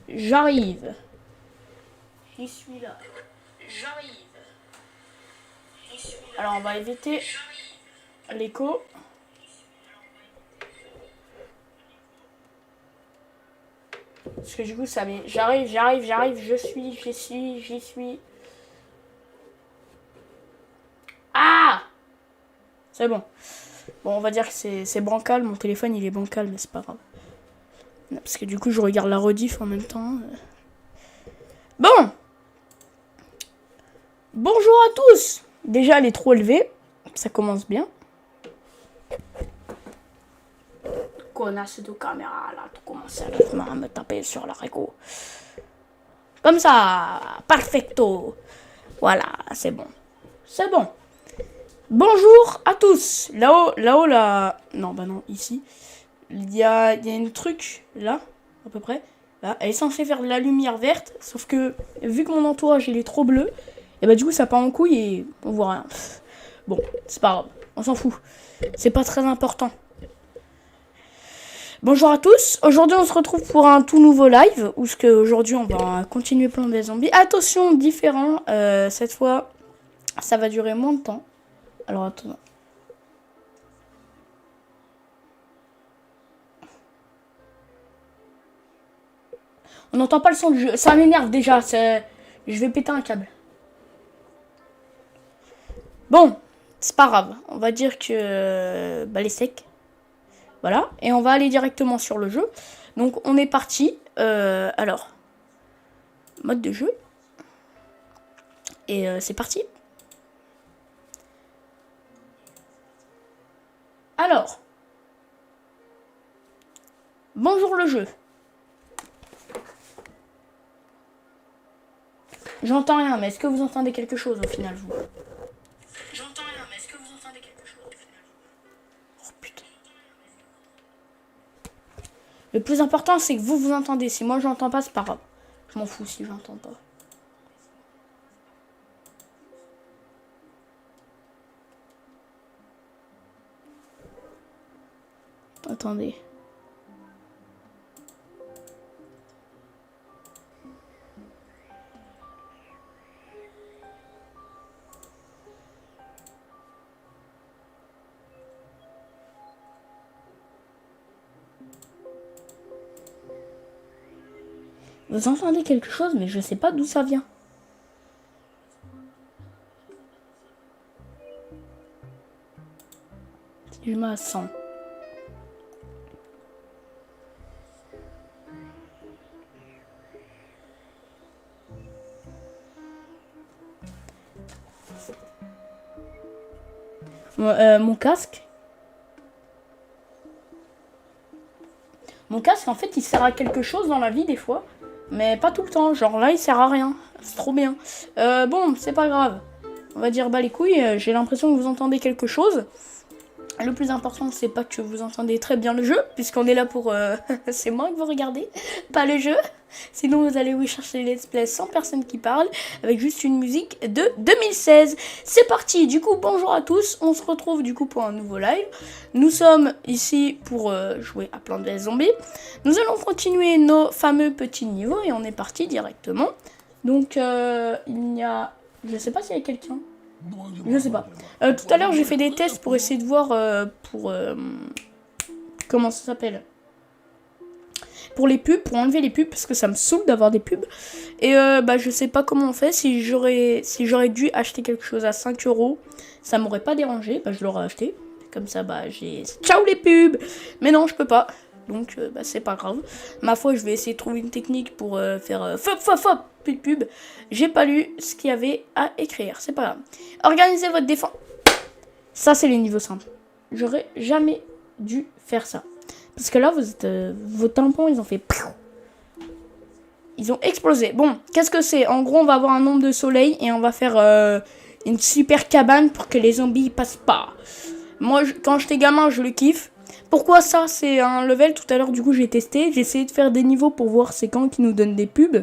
J'arrive. J'y suis là. J'arrive. Alors on va éviter l'écho. Parce que du coup, ça met... J'arrive, j'y suis. Ah! C'est bon. Bon, on va dire que c'est bancal. Mon téléphone, il est bancal, mais c'est pas grave. Parce que du coup, je regarde la rediff en même temps. Bon! Bonjour à tous! Déjà, elle est trop élevée. Ça commence bien. Connasse de caméra, là, tu commences à me taper sur la régo. Comme ça, perfecto. Voilà, c'est bon. C'est bon. Bonjour à tous. Là-haut, là. Non, bah non, ici. Il y a une truc, là, à peu près. Là, elle est censée faire de la lumière verte. Sauf que, vu que mon entourage, il est trop bleu, et bah du coup, ça part en couille et on voit rien. Bon, c'est pas grave. On s'en fout. C'est pas très important. Bonjour à tous, aujourd'hui on se retrouve pour un tout nouveau live, où ce que aujourd'hui on va continuer Plants vs Zombies. Attention, différent, cette fois ça va durer moins de temps. Alors attends. On n'entend pas le son du jeu, ça m'énerve déjà, je vais péter un câble. Bon, c'est pas grave, on va dire que les secs. Voilà, et on va aller directement sur le jeu. Donc on est parti. Alors, mode de jeu. Et c'est parti. Alors, bonjour le jeu. J'entends rien, mais est-ce que vous entendez quelque chose au final, vous? J'entends rien, mais est-ce que vous entendez quelque chose au final? Oh putain. Le plus important, c'est que vous entendez. Si moi, j'entends pas, c'est pas grave. Je m'en fous si j'entends pas. Attendez. Vous entendez quelque chose, mais je sais pas d'où ça vient. Si je mets à 100. Mon casque. Mon casque, en fait, il sert à quelque chose dans la vie des fois. Mais pas tout le temps. Genre là, il sert à rien. C'est trop bien. Bon, c'est pas grave. On va dire les couilles. J'ai l'impression que vous entendez quelque chose. Le plus important, c'est pas que vous entendez très bien le jeu, puisqu'on est là pour... c'est moi que vous regardez, pas le jeu. Sinon, vous allez vous chercher les let's play sans personne qui parle, avec juste une musique de 2016. C'est parti. Du coup, bonjour à tous. On se retrouve du coup pour un nouveau live. Nous sommes ici pour jouer à Plants vs Zombies. Nous allons continuer nos fameux petits niveaux et on est parti directement. Donc, il y a... Je sais pas s'il y a quelqu'un. Je sais pas. Tout à l'heure, j'ai fait des tests pour essayer de voir comment ça s'appelle, pour les pubs, pour enlever les pubs, parce que ça me saoule d'avoir des pubs. Et je sais pas comment on fait. Si j'aurais dû acheter quelque chose à 5 €, ça m'aurait pas dérangé. Je l'aurais acheté. Comme ça, j'ai... Ciao les pubs. Mais non, je peux pas. Donc, c'est pas grave. Ma foi, je vais essayer de trouver une technique pour faire fop, plus de pub. J'ai pas lu ce qu'il y avait à écrire. C'est pas grave. Organisez votre défense. Ça, c'est les niveaux simples. J'aurais jamais dû faire ça. Parce que là, vos tampons, ils ont fait... Ils ont explosé. Bon, qu'est-ce que c'est? En gros, on va avoir un nombre de soleil et on va faire une super cabane pour que les zombies passent pas. Moi, quand j'étais gamin, je le kiffe. Pourquoi ça? C'est un level. Tout à l'heure, du coup, j'ai testé. J'ai essayé de faire des niveaux pour voir c'est quand qui nous donnent des pubs.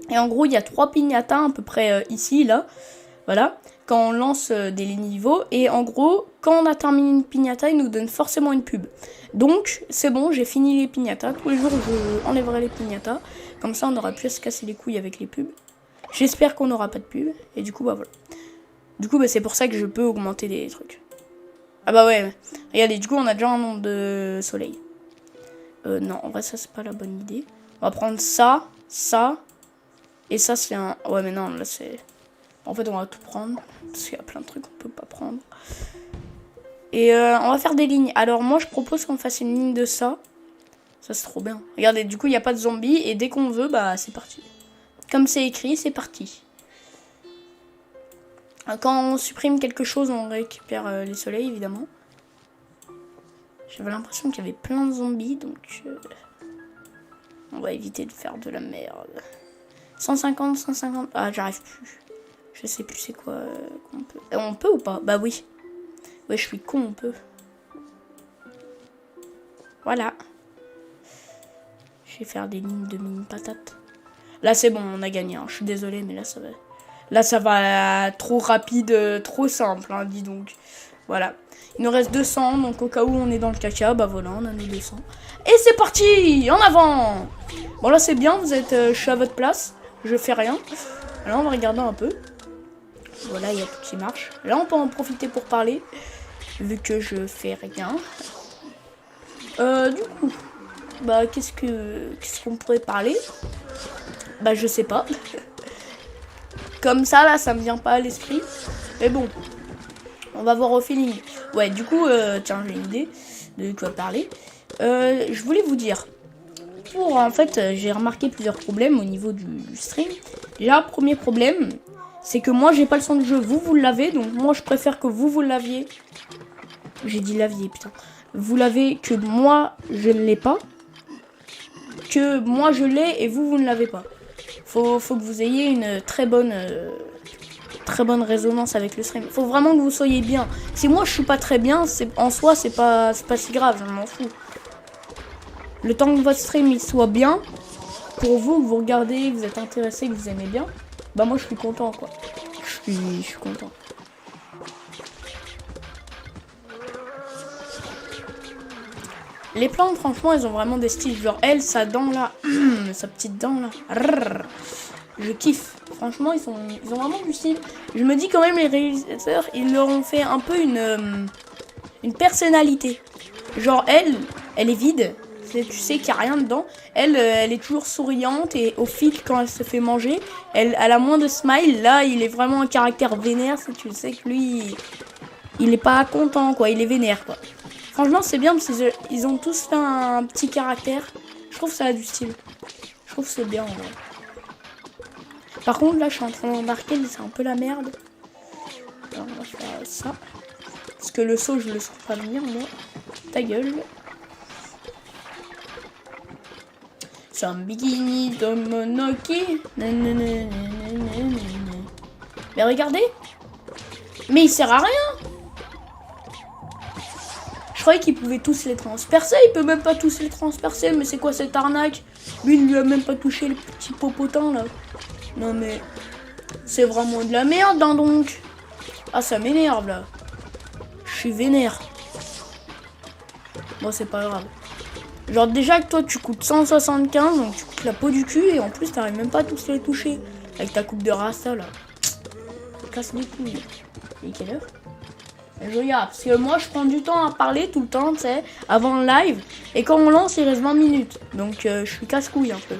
Et en gros, il y a 3 piñatas à peu près ici, là. Voilà. Quand on lance des niveaux. Et en gros, quand on a terminé une piñata, il nous donne forcément une pub. Donc, c'est bon, j'ai fini les piñatas. Tous les jours, je enlèverai les piñatas. Comme ça, on n'aura plus à se casser les couilles avec les pubs. J'espère qu'on n'aura pas de pub. Et du coup, voilà. Du coup, c'est pour ça que je peux augmenter des trucs. Ah bah ouais, regardez, du coup on a déjà un nombre de soleil. Non, en vrai ça c'est pas la bonne idée. On va prendre ça, ça. Et ça, c'est un... Ouais, mais non, là, c'est... En fait, on va tout prendre. Parce qu'il y a plein de trucs qu'on peut pas prendre. Et on va faire des lignes. Alors, moi, je propose qu'on fasse une ligne de ça. Ça, c'est trop bien. Regardez, du coup, il n'y a pas de zombies. Et dès qu'on veut, bah, c'est parti. Comme c'est écrit, c'est parti. Quand on supprime quelque chose, on récupère les soleils, évidemment. J'avais l'impression qu'il y avait plein de zombies, donc... on va éviter de faire de la merde. 150, 150... Ah, j'arrive plus. Je sais plus c'est quoi qu'on peut... on peut ou pas? Bah oui. Ouais, je suis con, on peut. Voilà. Je vais faire des lignes de mini patates. Là, c'est bon, on a gagné. Hein. Je suis désolé, mais là, ça va... Là, ça va trop rapide, trop simple, hein, dis donc. Voilà. Il nous reste 200, donc au cas où on est dans le caca, bah voilà, on en a 200. Et c'est parti! En avant! Bon, là, c'est bien, vous êtes... je suis à votre place. Je fais rien. Alors, on va regarder un peu. Voilà, il y a tout qui marche. Là, on peut en profiter pour parler. Vu que je fais rien. Du coup... Bah, qu'est-ce qu'on pourrait parler? Bah, je sais pas. Comme ça, là, ça me vient pas à l'esprit. Mais bon, on va voir au feeling. Ouais, du coup, tiens, j'ai une idée de quoi parler. Je voulais vous dire. En fait, j'ai remarqué plusieurs problèmes au niveau du stream. Déjà, premier problème, c'est que moi, j'ai pas le son de jeu. Vous l'avez. Donc, moi, je préfère que vous l'aviez. J'ai dit l'aviez, putain. Vous l'avez que moi, je ne l'ai pas. Que moi, je l'ai et vous ne l'avez pas. Faut que vous ayez une très bonne résonance avec le stream. Faut vraiment que vous soyez bien. Si moi je suis pas très bien, en soi c'est pas si grave, je m'en fous. Le temps que votre stream il soit bien, pour vous, que vous regardez, que vous êtes intéressé, que vous aimez bien, bah moi je suis content quoi. Je suis content. Les plantes, franchement, elles ont vraiment des styles. Genre, elle, sa dent là, sa petite dent là. Je kiffe. Franchement, ils ont vraiment du style. Je me dis quand même, les réalisateurs, ils leur ont fait un peu une personnalité. Genre, elle est vide. Tu sais qu'il n'y a rien dedans. Elle est toujours souriante. Et au fil, quand elle se fait manger, elle a moins de smile. Là, il est vraiment un caractère vénère. Si tu sais que lui, il est pas content, quoi. Il est vénère, quoi. Franchement, c'est bien parce qu'ils ont tous fait un petit caractère. Je trouve que ça a du style. Je trouve que c'est bien, en vrai. Par contre, là, je suis en train d'embarquer, mais c'est un peu la merde. Alors, on va faire ça. Parce que le saut, je le sens pas venir, moi. Ta gueule. C'est un bikini de Monoki. Mais regardez. Mais il sert à rien. Je croyais qu'il pouvait tous les transpercer. Il peut même pas tous les transpercer. Mais c'est quoi cette arnaque? Lui, il lui a même pas touché le petit popotin, là. Non, mais... c'est vraiment de la merde, hein, donc. Ah, ça m'énerve, là. Je suis vénère. Bon, c'est pas grave. Genre, déjà que toi, tu coûtes 175, donc tu coûtes la peau du cul. Et en plus, t'arrives même pas à tous les toucher. Avec ta coupe de rasta, là. Casse les couilles. Et quelle heure? Je regarde, parce que moi je prends du temps à parler tout le temps, tu sais, avant le live. Et quand on lance, il reste 20 minutes. Donc je suis casse-couille un peu.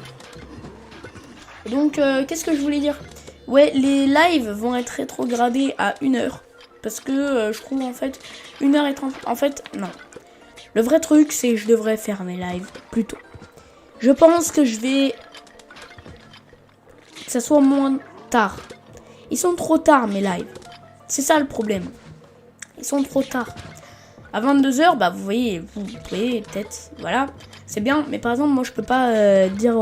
Donc qu'est-ce que je voulais dire? Ouais, les lives vont être rétrogradés à 1 heure. Parce que je trouve en fait 1h30. En fait, non. Le vrai truc, c'est que je devrais faire mes lives plus tôt. Je pense que je vais... que ça soit moins tard. Ils sont trop tard mes lives. C'est ça le problème. Ils sont trop tard. À 22h, bah vous voyez peut-être, voilà, c'est bien. Mais par exemple, moi je peux pas dire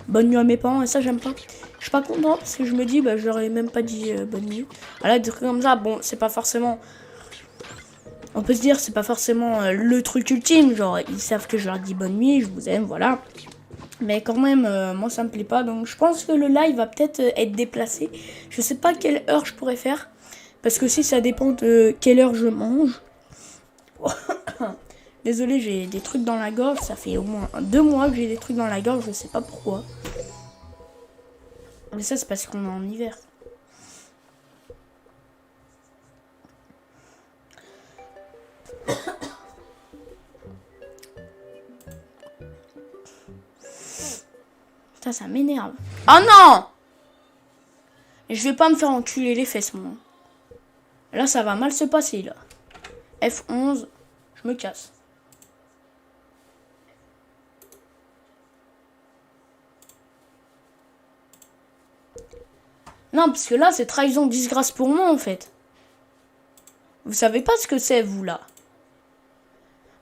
bonne nuit à mes parents et ça j'aime pas. Je suis pas content parce que je me dis, bah je leur ai même pas dit bonne nuit. Voilà, des trucs comme ça, bon, c'est pas forcément... On peut se dire, c'est pas forcément le truc ultime. Genre, ils savent que je leur dis bonne nuit, je vous aime, voilà. Mais quand même, moi ça me plaît pas. Donc je pense que le live va peut-être être déplacé. Je sais pas quelle heure je pourrais faire. Parce que si ça dépend de quelle heure je mange. Désolé, j'ai des trucs dans la gorge. Ça fait au moins 2 mois que j'ai des trucs dans la gorge. Je sais pas pourquoi. Mais ça, c'est parce qu'on est en hiver. Ça m'énerve. Oh non! Je vais pas me faire enculer les fesses, moi. Là, ça va mal se passer, là. F11, je me casse. Non, parce que là, c'est trahison, disgrâce pour moi, en fait. Vous savez pas ce que c'est, vous, là.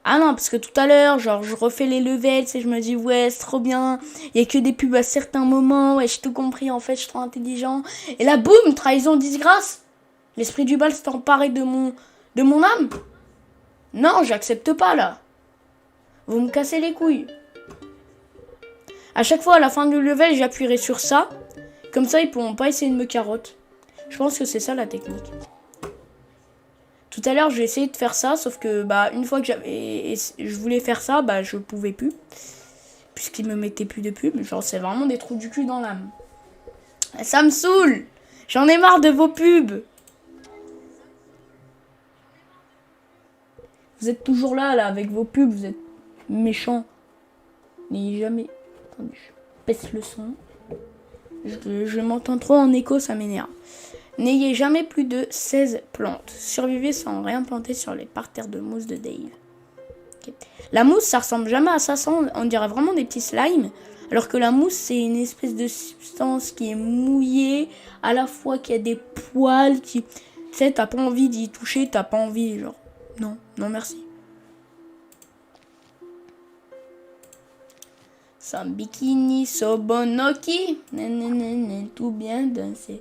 Ah non, parce que tout à l'heure, genre, je refais les levels, et je me dis, ouais, c'est trop bien. Il y a que des pubs à certains moments, ouais, j'ai tout compris, en fait, je suis trop intelligent. Et là, boum, trahison, disgrâce. L'esprit du bal s'est emparé de mon âme. Non, j'accepte pas, là. Vous me cassez les couilles. À chaque fois, à la fin du level, j'appuierai sur ça. Comme ça, ils pourront pas essayer de me carotte. Je pense que c'est ça, la technique. Tout à l'heure, j'ai essayé de faire ça, sauf que, bah, une fois que je voulais faire ça, bah, je pouvais plus. Puisqu'ils me mettaient plus de pub. Genre, c'est vraiment des trous du cul dans l'âme. Ça me saoule. J'en ai marre de vos pubs. Vous êtes toujours là, avec vos pubs, vous êtes méchants. N'ayez jamais... Attendez, je baisse le son. Je m'entends trop en écho, ça m'énerve. N'ayez jamais plus de 16 plantes. Survivez sans rien planter sur les parterres de mousse de Dale. Okay. La mousse, ça ressemble jamais à ça. On dirait vraiment des petits slimes. Alors que la mousse, c'est une espèce de substance qui est mouillée. À la fois qu'il y a des poils qui... Tu sais, t'as pas envie d'y toucher, t'as pas envie, genre... Non, non merci. Sans bikini, sobonoki. Tout bien dansé.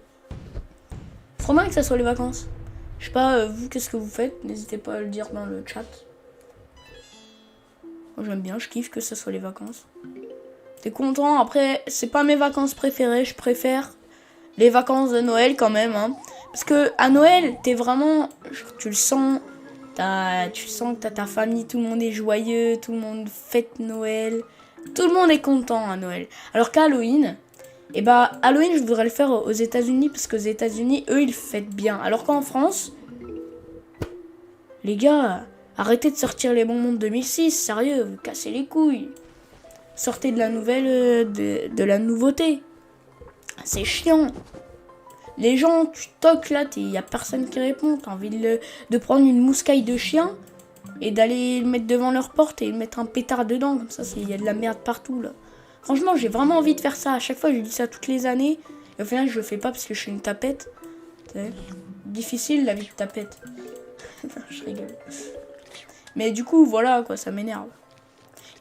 Trop bien que ça soit les vacances. Je sais pas, vous, qu'est-ce que vous faites? N'hésitez pas à le dire dans le chat. Moi, j'aime bien, je kiffe que ça soit les vacances. T'es content? Après, c'est pas mes vacances préférées. Je préfère les vacances de Noël quand même. Hein. Parce que à Noël, t'es vraiment... Tu le sens... Tu sens que t'as ta famille, tout le monde est joyeux, tout le monde fête Noël. Tout le monde est content à Noël. Alors qu'à Halloween, et bah Halloween je voudrais le faire aux États-Unis parce qu'aux États-Unis eux ils fêtent bien. Alors qu'en France, les gars, arrêtez de sortir les bonbons de 2006, sérieux, vous cassez les couilles. Sortez de la nouvelle, de la nouveauté. C'est chiant. Les gens, tu toques là, il y a personne qui répond. T'as envie de prendre une mouscaille de chien et d'aller le mettre devant leur porte et mettre un pétard dedans. Comme ça, il y a de la merde partout là. Franchement, j'ai vraiment envie de faire ça. À chaque fois, je dis ça toutes les années. Et au final, je le fais pas parce que je suis une tapette. Difficile la vie de tapette. Je rigole. Mais du coup, voilà quoi, ça m'énerve.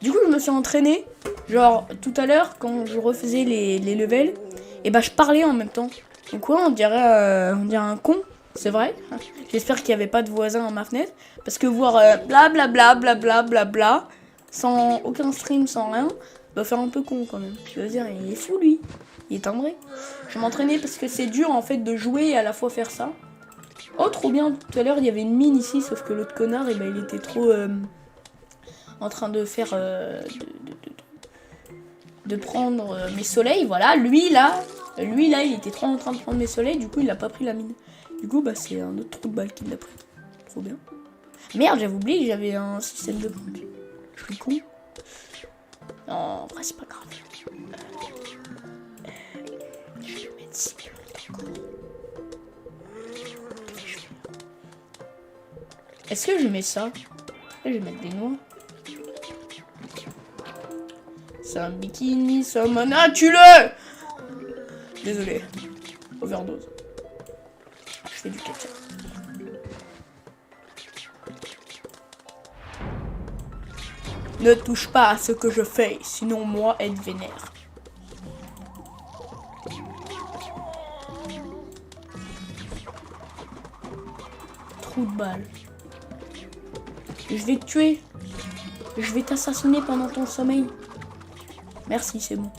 Du coup, je me suis entraînée. Genre, tout à l'heure, quand je refaisais les levels, et bah, je parlais en même temps. Donc ouais, on dirait un con, c'est vrai. J'espère qu'il n'y avait pas de voisins dans ma fenêtre. Parce que voir blablabla, blablabla, sans aucun stream, sans rien, va faire un peu con quand même. Je veux dire, il est fou lui. Il est timbré. Je m'entraînais parce que c'est dur en fait de jouer et à la fois faire ça. Oh, trop bien. Tout à l'heure, il y avait une mine ici, sauf que l'autre connard, et ben, il était trop en train de faire... de prendre mes soleils, voilà. Lui là, il était trop en train de prendre mes soleils, du coup, il a pas pris la mine. Du coup, bah, c'est un autre trou de balle qui l'a pris. Trop bien. Merde, j'avais oublié que j'avais un système de pompe. Je suis con. Non, en vrai, c'est pas grave. Je vais mettre 6 plantes encore. Est-ce que je mets ça? Je vais mettre des noix. C'est un bikini, ça mana, tue-le! Désolé. Overdose. Je fais du ketchup. Ne touche pas à ce que je fais, sinon moi être vénère. Trou de balle. Je vais te tuer. Je vais t'assassiner pendant ton sommeil. Merci, c'est bon.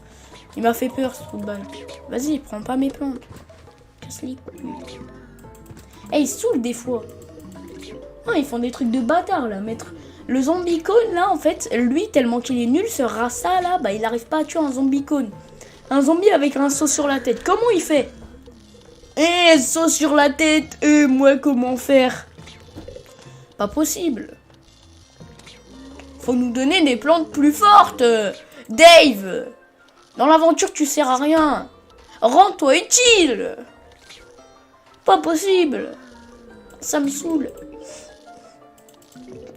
Il m'a fait peur, ce trou de balle. Vas-y, prends pas mes plantes. Casse les couilles. Eh, ils saoulent des fois. Non, ils font des trucs de bâtard, là. Mettre le zombie cone, là, en fait, lui, tellement qu'il est nul, ce rasa, là, bah, il arrive pas à tuer un zombie cone. Un zombie avec un saut sur la tête. Comment il fait? Eh, saut sur la tête. Moi, comment faire? Pas possible. Faut nous donner des plantes plus fortes. Dave. Dans l'aventure, tu sers à rien. Rends-toi utile. Pas possible. Ça me saoule.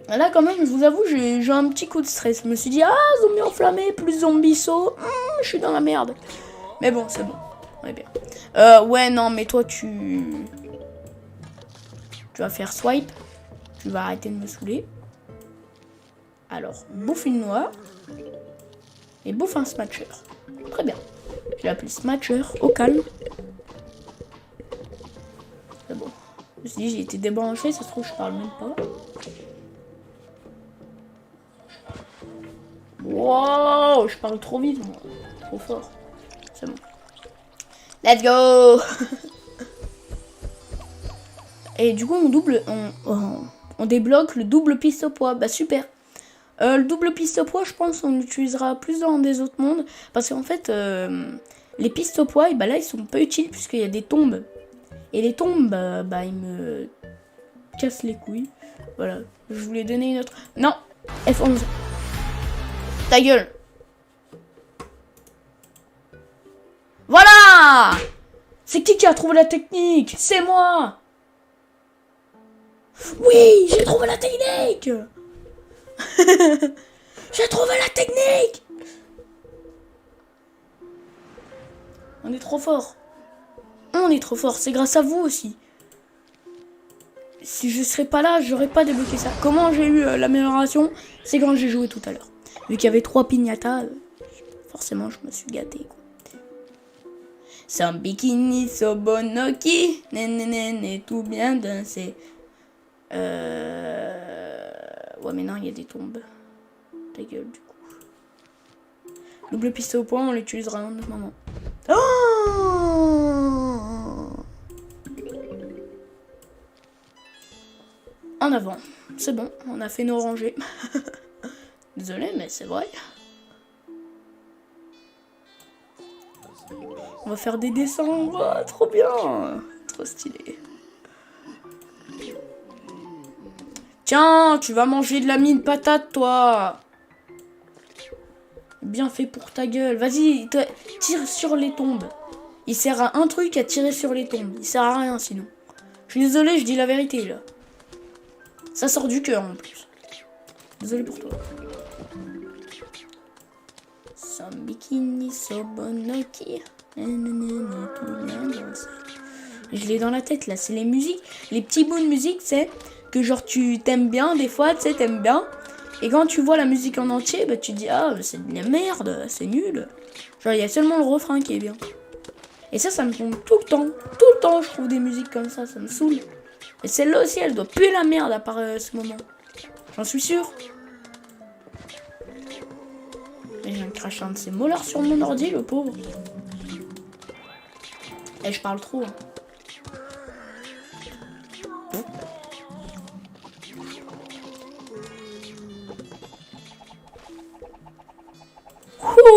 Là, quand même, je vous avoue, j'ai un petit coup de stress. Je me suis dit, ah, zombie enflammé, plus zombie saut. Je suis dans la merde. Mais bon, c'est bon. On est bien. Ouais, non, mais toi, tu vas faire swipe. Tu vas arrêter de me saouler. Alors, bouffe une noix. Et bouffe un smatcher. Très bien. Je l'ai appelé smatcher. Au calme. C'est bon. Je me suis dit, j'ai été débranché. Ça se trouve, je parle même pas. Wow, je parle trop vite, moi. Trop fort. C'est bon. Let's go. Et du coup, on débloque le double piste au poids. Bah, super. Le double piste au poids, je pense on l'utilisera plus dans des autres mondes. Parce qu'en fait, les pistes au poids, et bah là, ils sont pas utiles puisqu'il y a des tombes. Et les tombes, bah ils me cassent les couilles. Voilà. Je voulais donner une autre... Non, F11. Ta gueule. Voilà. C'est qui a trouvé la technique? C'est moi. Oui, j'ai trouvé la technique. J'ai trouvé la technique. On est trop fort. On est trop fort, c'est grâce à vous aussi. Si je serais pas là, j'aurais pas débloqué ça. Comment j'ai eu l'amélioration? C'est quand j'ai joué tout à l'heure. Vu qu'il y avait 3 piñatas, forcément je me suis gâté. Sans bikini, sobonoki, nénéné, tout bien dansé. Ouais, mais non, il y a des tombes. Ta gueule, du coup. Double piste au point, on l'utilisera à un autre moment. Oh, en avant. C'est bon, on a fait nos rangées. Désolé, mais c'est vrai. On va faire des dessins. Oh, trop bien. Trop stylé. Tiens, tu vas manger de la mine patate, toi. Bien fait pour ta gueule. Vas-y, tire sur les tombes. Il sert à un truc à tirer sur les tombes. Il sert à rien sinon. Je suis désolé, je dis la vérité là. Ça sort du cœur en plus. Désolé pour toi. Sans bikini, sobonoki. Je l'ai dans la tête là. C'est les musiques. Les petits bouts de musique, c'est que genre tu t'aimes bien des fois, tu sais, t'aimes bien. Et quand tu vois la musique en entier, bah tu te dis, ah, c'est de la merde, c'est nul. Genre, il y a seulement le refrain qui est bien. Et ça me tombe tout le temps. Tout le temps, je trouve des musiques comme ça me saoule. Et celle-là aussi, elle doit puer la merde à part ce moment. J'en suis sûr. Et je viens de cracher un de ces molars sur mon ordi, le pauvre. Et je parle trop. Hein.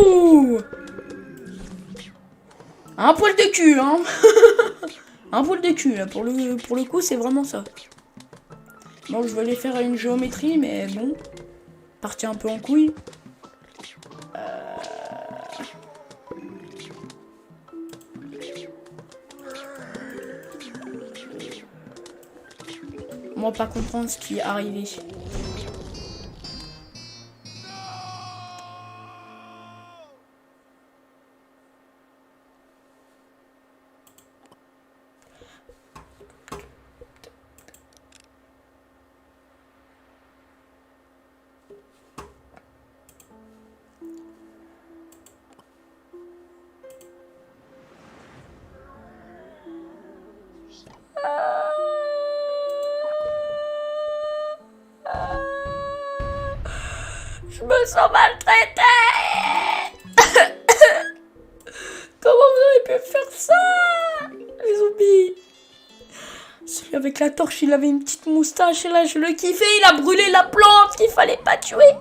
Ouh, un poil de cul, hein. Un poil de cul, là. Pour le coup, c'est vraiment ça. Bon, je vais aller faire une géométrie, mais bon. Partir un peu en couille. Moi, pas comprendre ce qui est arrivé. Je me sens maltraitée. Comment vous avez pu faire ça, les zombies? Celui avec la torche, il avait une petite moustache et là, je le kiffais. Il a brûlé la plante qu'il fallait pas tuer.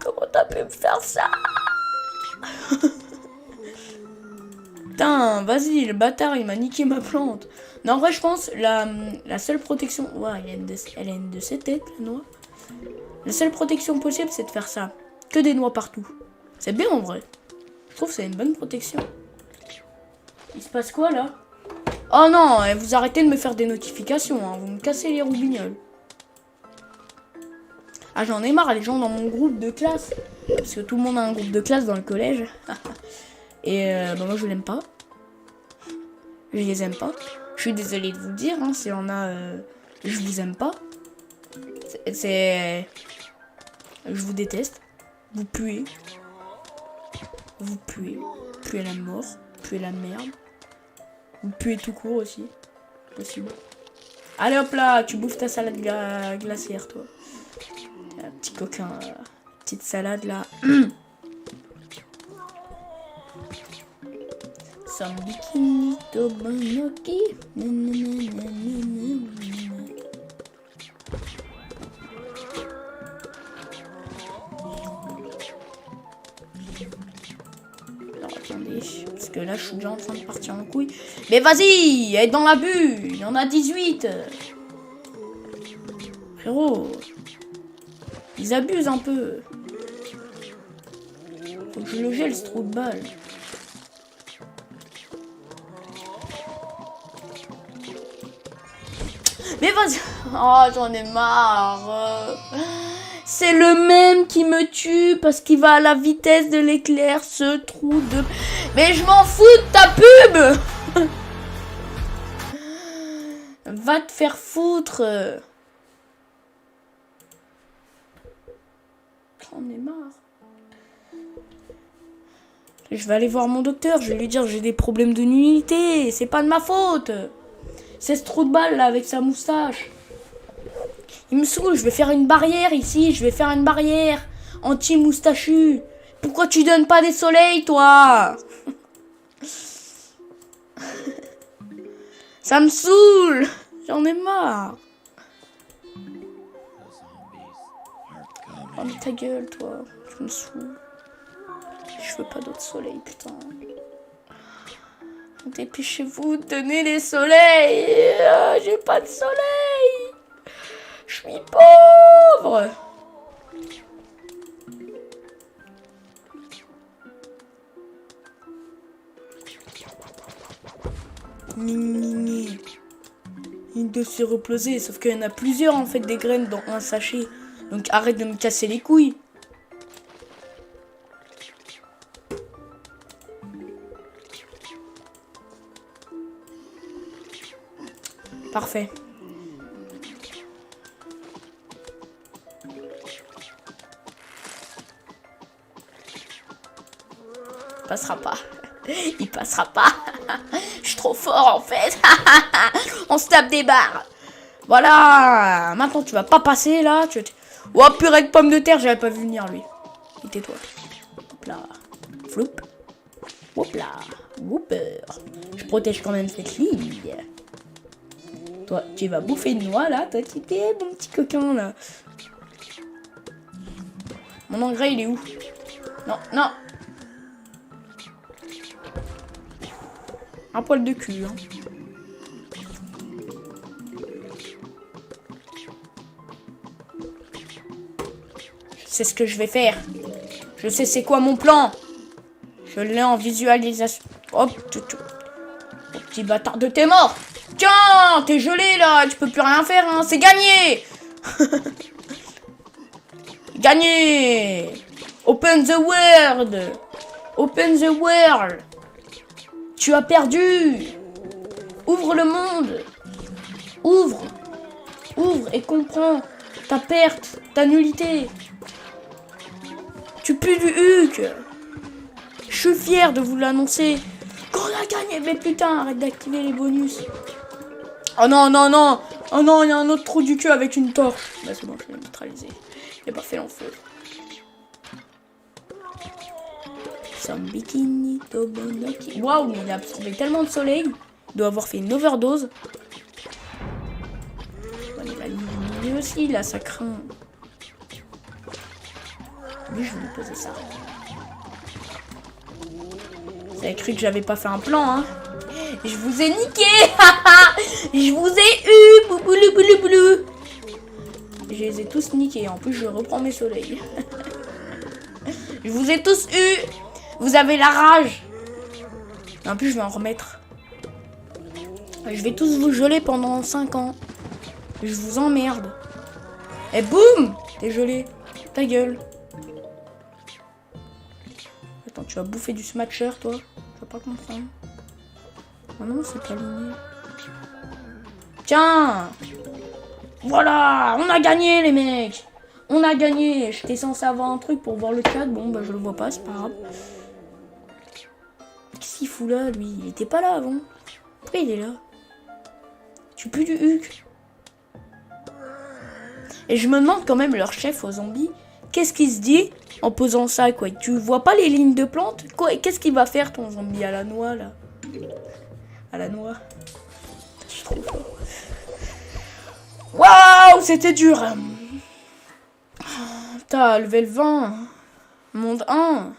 Comment t'as pu me faire ça? Putain, vas-y, le bâtard, il m'a niqué ma plante. Non, en vrai, je pense, la seule protection... Ouais, elle a une de ses têtes, la noix. La seule protection possible, c'est de faire ça. Que des noix partout. C'est bien, en vrai. Je trouve que c'est une bonne protection. Il se passe quoi là? Oh non, vous arrêtez de me faire des notifications, hein. Vous me cassez les roubignoles. Ah, j'en ai marre, les gens dans mon groupe de classe. Parce que tout le monde a un groupe de classe dans le collège. Et bah moi je l'aime pas. Je les aime pas. Je suis désolée de vous le dire, hein, s'il y en a, je vous aime pas. Je vous déteste. Vous puez. Vous puez. Puez la mort. Puez la merde. Vous puez tout court aussi. Possible. Allez hop là, tu bouffes ta salade glaciaire, toi. Un petit coquin. Petite salade là. Some bikini tomonoki. Alors attendez, parce que là je suis déjà en train de partir en couille. Mais vas-y, aide dans la bulle, il y en a 18. Frérot, ils abusent un peu. Faut que je le gèle ce trou de balle. Mais vas-y. Oh, j'en ai marre. C'est le même qui me tue parce qu'il va à la vitesse de l'éclair, ce trou de... Mais je m'en fous de ta pub. Va te faire foutre. J'en ai marre. Je vais aller voir mon docteur. Je vais lui dire j'ai des problèmes de nullité. C'est pas de ma faute. C'est ce trou de balle là avec sa moustache. Il me saoule, je vais faire une barrière ici. Je vais faire une barrière anti-moustachu. Pourquoi tu donnes pas des soleils, toi? Ça me saoule. J'en ai marre. Oh mais ta gueule, toi. Tu me saoules. Je veux pas d'autres soleils, putain. Dépêchez-vous de donner les soleils. J'ai pas de soleil. Je suis pauvre. Il doit se reploser. Sauf qu'il y en a plusieurs en fait des graines dans un sachet. Donc arrête de me casser les couilles. Parfait. Il passera pas. Il passera pas. Je suis trop fort en fait. On se tape des barres. Voilà. Maintenant tu vas pas passer là. Oh purée de pommes de terre, j'avais pas vu venir lui. Et tais-toi. Hop là. Floup. Hop là. Whooper. Je protège quand même cette ligne. Toi, tu vas bouffer une noix là, toi qui t'es mon petit coquin là. Mon engrais il est où? Non, non. Un poil de cul. Hein. Je sais ce que je vais faire. Je sais c'est quoi mon plan. Je l'ai en visualisation. Hop, oh, petit bâtard de t'es mort. Tiens, t'es gelé là, tu peux plus rien faire, hein. C'est gagné. Gagné. Open the world. Open the world. Tu as perdu. Ouvre le monde. Ouvre. Ouvre et comprends ta perte, ta nullité. Tu pues du huc. Je suis fier de vous l'annoncer. Qu'on a gagné. Mais putain, arrête d'activer les bonus. Oh non, non, non. Oh non, il y a un autre trou du cul avec une torche. Bah c'est bon, je l'ai neutralisé. J'ai pas fait l'enfeu. Some bikini tomonoki. Waouh, il a absorbé tellement de soleil. Il doit avoir fait une overdose. Il va lui aussi, là, ça craint. Lui, je vais lui poser ça. Vous avez cru que j'avais pas fait un plan, hein? Je vous ai niqué. Je vous ai eu. Bouboulou, boulou, boulou. Je les ai tous niqués. En plus, je reprends mes soleils. Je vous ai tous eu. Vous avez la rage. En plus, je vais en remettre. Je vais tous vous geler pendant 5 ans. Je vous emmerde. Et boum! T'es gelé. Ta gueule. Attends, tu vas bouffer du smatcher, toi? Je vais pas comprendre. Ah non, c'est pas aligné. Tiens! Voilà! On a gagné, les mecs! On a gagné! J'étais censé avoir un truc pour voir le chat. Bon, bah, je le vois pas, c'est pas grave. Qu'est-ce qu'il fout là, lui? Il était pas là avant. Pourquoi il est là? Tu pues du huc. Et je me demande quand même, leur chef aux zombies, qu'est-ce qu'il se dit en posant ça, quoi? Tu vois pas les lignes de plantes? Quoi? Qu'est-ce qu'il va faire, ton zombie à la noix, là? À la noix. Je suis trop fort. Waouh, c'était dur. T'as levé le 20. Monde 1.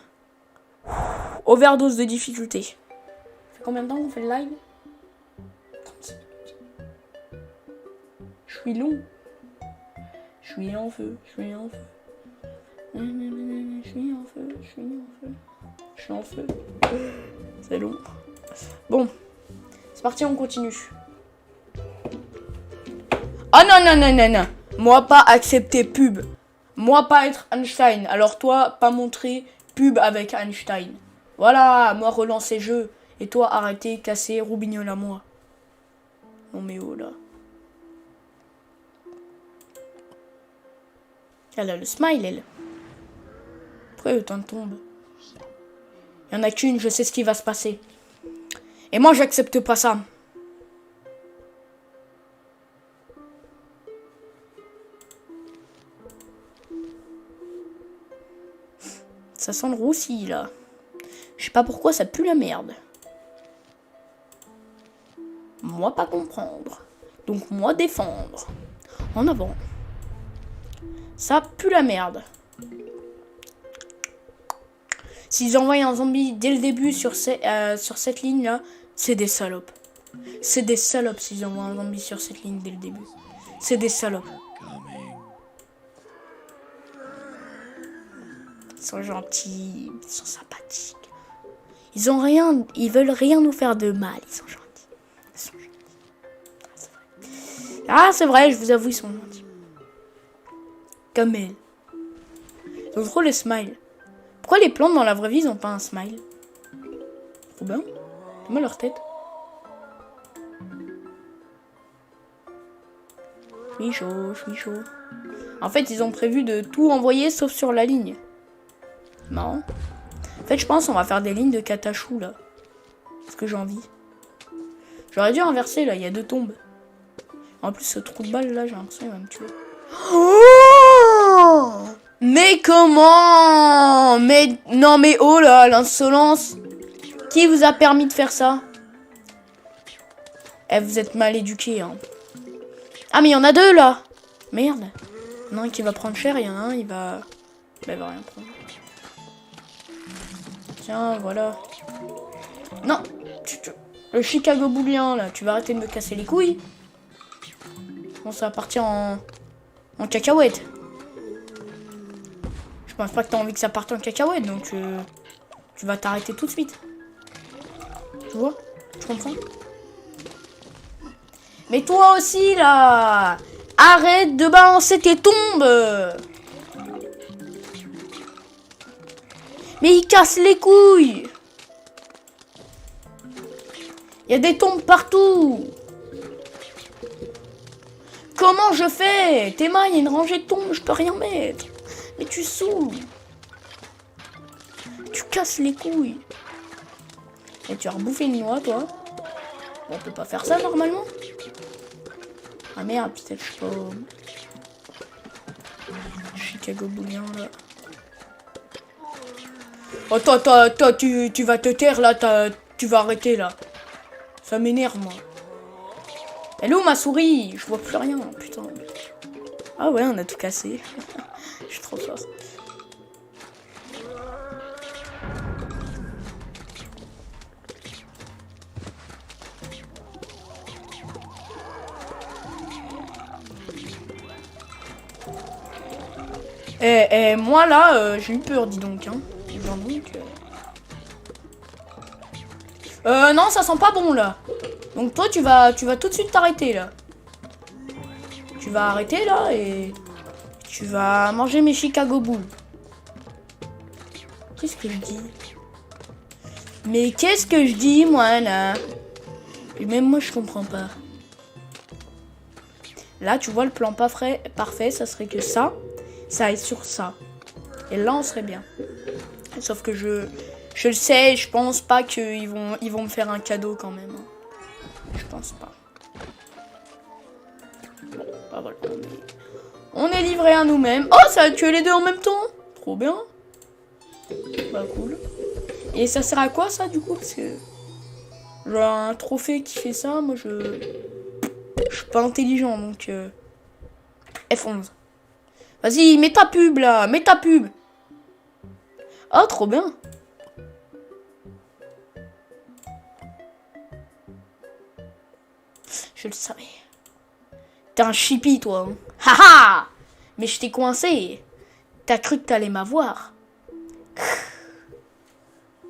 Overdose de difficulté. Ça fait combien de temps qu'on fait le live? 36 minutes. Je suis long. Je suis en feu. Je suis en feu. Je suis en feu. Je suis en feu. Je suis en feu. C'est long. Bon. C'est parti, on continue. Ah non, non, non, non, non. Moi, pas accepter pub. Moi, pas être Einstein. Alors toi, pas montrer pub avec Einstein. Voilà, moi, relancer jeu. Et toi, arrêter, casser, roubignol à moi. Non mais oh là. Elle a le smile, elle. Pourquoi autant de tombes? Il y en a qu'une, je sais ce qui va se passer. Et moi, j'accepte pas ça. Ça sent le roussi, là. Je sais pas pourquoi ça pue la merde. Moi, pas comprendre. Donc, moi, défendre. En avant. Ça pue la merde. S'ils envoient un zombie dès le début sur cette ligne-là, c'est des salopes. C'est des salopes s'ils envoient un zombie sur cette ligne dès le début. C'est des salopes. Ils sont gentils, ils sont sympathiques. Ils ont rien, ils veulent rien nous faire de mal. Ils sont gentils. Ils sont gentils. Ah, c'est vrai, je vous avoue, ils sont gentils. Comme elle. Ils ont trop le smile. Pourquoi les plantes dans la vraie vie, ils ont pas un smile? Trop bien. Comment leur tête? Je suis chaud, je suis chaud. En fait, ils ont prévu de tout envoyer sauf sur la ligne. Marrant. En fait, je pense qu'on va faire des lignes de catachou, là. Parce que j'ai envie. J'aurais dû inverser, là. Il y a 2 tombes. En plus, ce trou de balle, là, j'ai l'impression qu'il va me tuer. Oh! Mais comment? Mais... Non, mais oh là, l'insolence. Qui vous a permis de faire ça? Eh, vous êtes mal éduqués, hein. Ah, mais il y en a 2, là. Merde. Il y en a un qui va prendre cher, il y en a un, il va... Bah, il va rien prendre. Tiens, voilà. Non, le Chicago boulien, là, tu vas arrêter de me casser les couilles. Bon, ça va partir en cacahuète. Je pense pas que t'as envie que ça parte en cacahuète, donc tu vas t'arrêter tout de suite. Tu vois? Tu comprends? Mais toi aussi, là, arrête de balancer tes tombes. Mais il casse les couilles. Il y a des tombes partout. Comment je fais? Théma, il y a une rangée de tombes, je peux rien mettre. Mais tu saoules. Tu casses les couilles. Et tu as rebouffé une noix, toi. Bon, on peut pas faire ça, normalement. Ah merde, peut-être je sais pas... Chicago boulien, là. Oh, toi, tu vas te taire, là, tu vas arrêter, là. Ça m'énerve, moi. Elle est où, ma souris? Je vois plus rien, putain. Ah ouais, on a tout cassé. Je suis trop fort. Moi, là, j'ai eu peur, dis donc, hein. Dis donc, Non, ça sent pas bon, là. Donc toi, tu vas tout de suite t'arrêter, là. Tu vas arrêter, là, et... Tu vas manger mes Chicago Bulls. Qu'est-ce que je dis? Mais qu'est-ce que je dis, moi, là? Et même moi, je comprends pas. Là, tu vois, le plan parfait, ça serait que ça aille sur ça. Et là, on serait bien. Sauf que je le sais, je pense pas qu'ils vont me faire un cadeau quand même. Je pense pas. Bon, bah voilà. On est livré à nous-mêmes. Oh, ça a tué les deux en même temps. Trop bien. Bah cool. Et ça sert à quoi ça du coup? Parce que genre un trophée qui fait ça, moi je suis pas intelligent donc F11. Vas-y, mets ta pub là, mets ta pub. Oh, trop bien. Je le savais. T'es un chippy toi. Hein. Haha. Mais je t'ai coincé. T'as cru que t'allais m'avoir.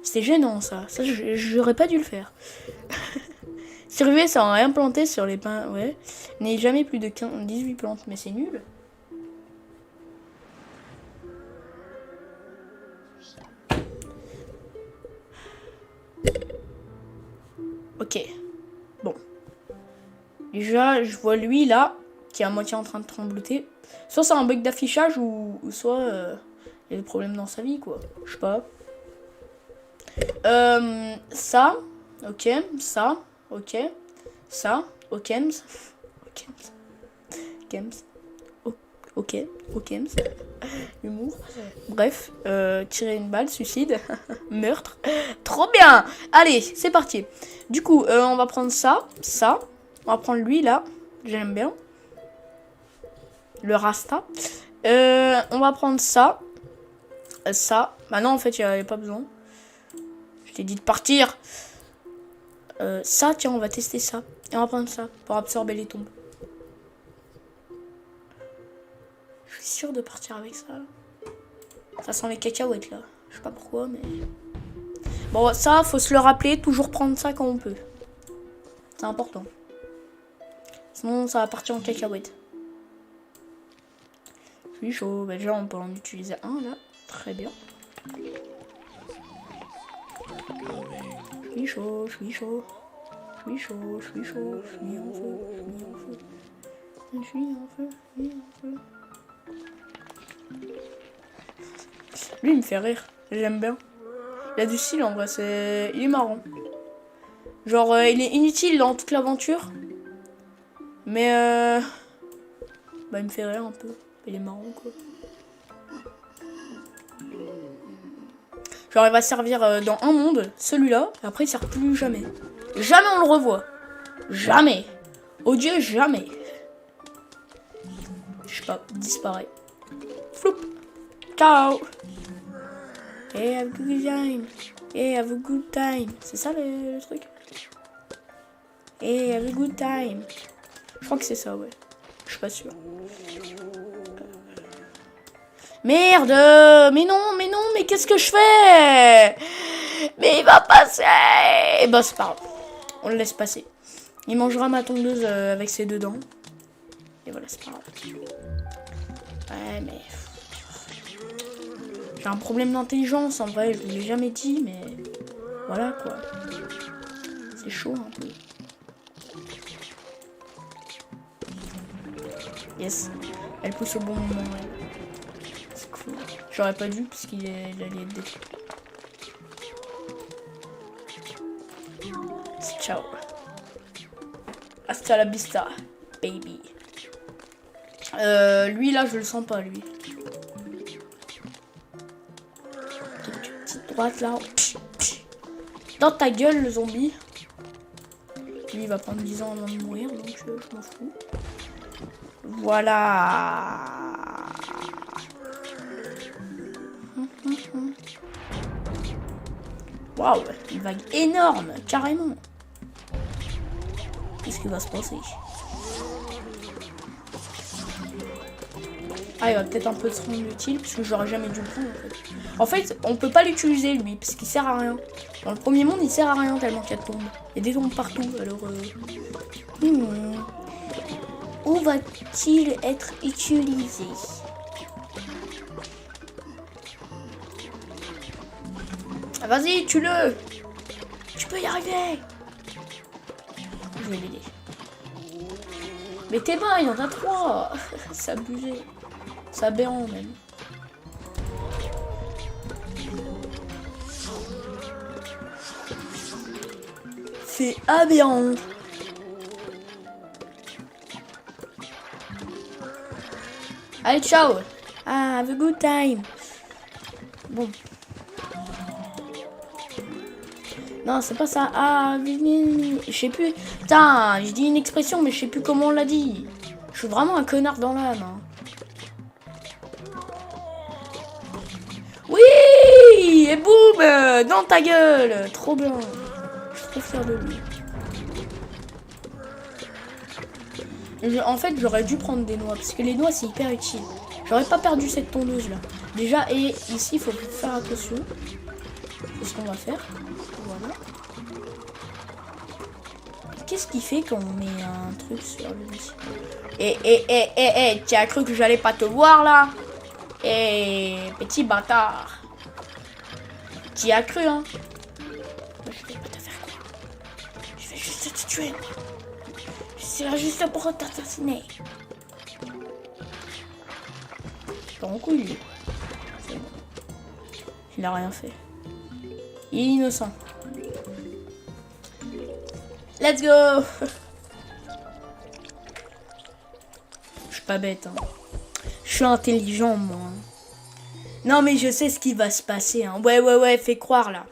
C'était gênant ça. Ça, j'aurais pas dû le faire. Surveiller sans rien planter sur les pins. Ouais. N'ayez jamais plus de 18 plantes. Mais c'est nul. Ok. Bon. Déjà, je vois lui là, qui est à moitié en train de trembloter. Soit c'est un bug d'affichage ou soit il y a des problèmes dans sa vie quoi. Je sais pas. Ça, ok, ça, ok, ça, ok, ok, humour. Bref, tirer une balle, suicide, meurtre, trop bien. Allez, c'est parti. Du coup, on va prendre ça, on va prendre lui là, j'aime bien. Le Rasta. On va prendre ça, ça. Bah non, en fait, il n'y a pas besoin. Je t'ai dit de partir. Ça, tiens, on va tester ça. Et on va prendre ça pour absorber les tombes. Je suis sûre de partir avec ça. Ça sent les cacahuètes là. Je sais pas pourquoi, mais... Bon, ça, faut se le rappeler. Toujours prendre ça quand on peut. C'est important. Sinon, ça va partir en cacahuète. Je suis chaud. Bah, déjà, on peut en utiliser un là. Très bien. Je suis chaud, je suis chaud. Je suis chaud, je suis chaud. Je suis en feu, je suis en feu. Je suis en feu, je suis en feu. Lui, il me fait rire. J'aime bien. Il a du style en vrai. Il est marrant. Genre, il est inutile dans toute l'aventure. Mais bah, il me fait rire un peu. Il est marrant quoi. Genre il va servir dans un monde, celui-là, et après il sert plus jamais. Jamais on le revoit. Jamais. Oh Dieu, jamais. Je sais pas, disparaît. Floup. Ciao. Hey, have a good time. Hey, have a good time. C'est ça le truc. Hey, have a good time. Je crois que c'est ça, ouais. Je suis pas sûr. Merde! Mais non, mais qu'est-ce que je fais? Mais il va passer! Bah c'est pas grave. On le laisse passer. Il mangera ma tondeuse avec ses deux dents. Et voilà, c'est pas grave. Ouais, mais... J'ai un problème d'intelligence, en vrai. Je vous l'ai jamais dit, mais... Voilà, quoi. C'est chaud, un peu. Yes. Elle pousse au bon moment, elle. J'aurais pas dû parce qu'il allait être détruit. Ciao. Hasta la vista, baby. Lui là, je le sens pas, lui. Petite droite là. Dans ta gueule, le zombie. Lui, il va prendre 10 ans avant de mourir, donc je m'en fous. Voilà. Waouh, une vague énorme, carrément. Qu'est-ce qui va se passer? Ah, il va peut-être un peu se rendre utile parce que j'aurais jamais dû le prendre en fait. En fait, on peut pas l'utiliser lui parce qu'il sert à rien. Dans le premier monde, il sert à rien tellement qu'il y a de tombes. Il y a des tombes partout. Alors, où va-t-il être utilisé? Ah, vas-y, tue-le! Tu peux y arriver! Je vais l'aider. Mais tes mains, il y en a 3! C'est abusé. C'est aberrant même. C'est aberrant. Allez, ciao! Ah, have a good time! Bon. Non, c'est pas ça. Ah, je sais plus. Putain, je dis une expression, mais je sais plus comment on l'a dit. Je suis vraiment un connard dans l'âme. Hein. Oui! Et boum! Dans ta gueule! Trop bien. Je suis trop fier de lui. En fait, j'aurais dû prendre des noix, parce que les noix, c'est hyper utile. J'aurais pas perdu cette tondeuse là. Déjà, et ici, il faut faire attention. C'est ce qu'on va faire. Voilà. Qu'est-ce qu'il fait quand on met un truc sur lui? Tu as cru que j'allais pas te voir là? Petit bâtard. Tu as cru, hein? Je vais pas te faire quoi? Je vais juste te tuer. Je suis là juste pour t'assassiner. T'es en couille. Il a rien fait. Il est innocent. Let's go! Je suis pas bête, hein. Je suis intelligent, moi. Non, mais je sais ce qui va se passer, hein. Ouais, fais croire, là.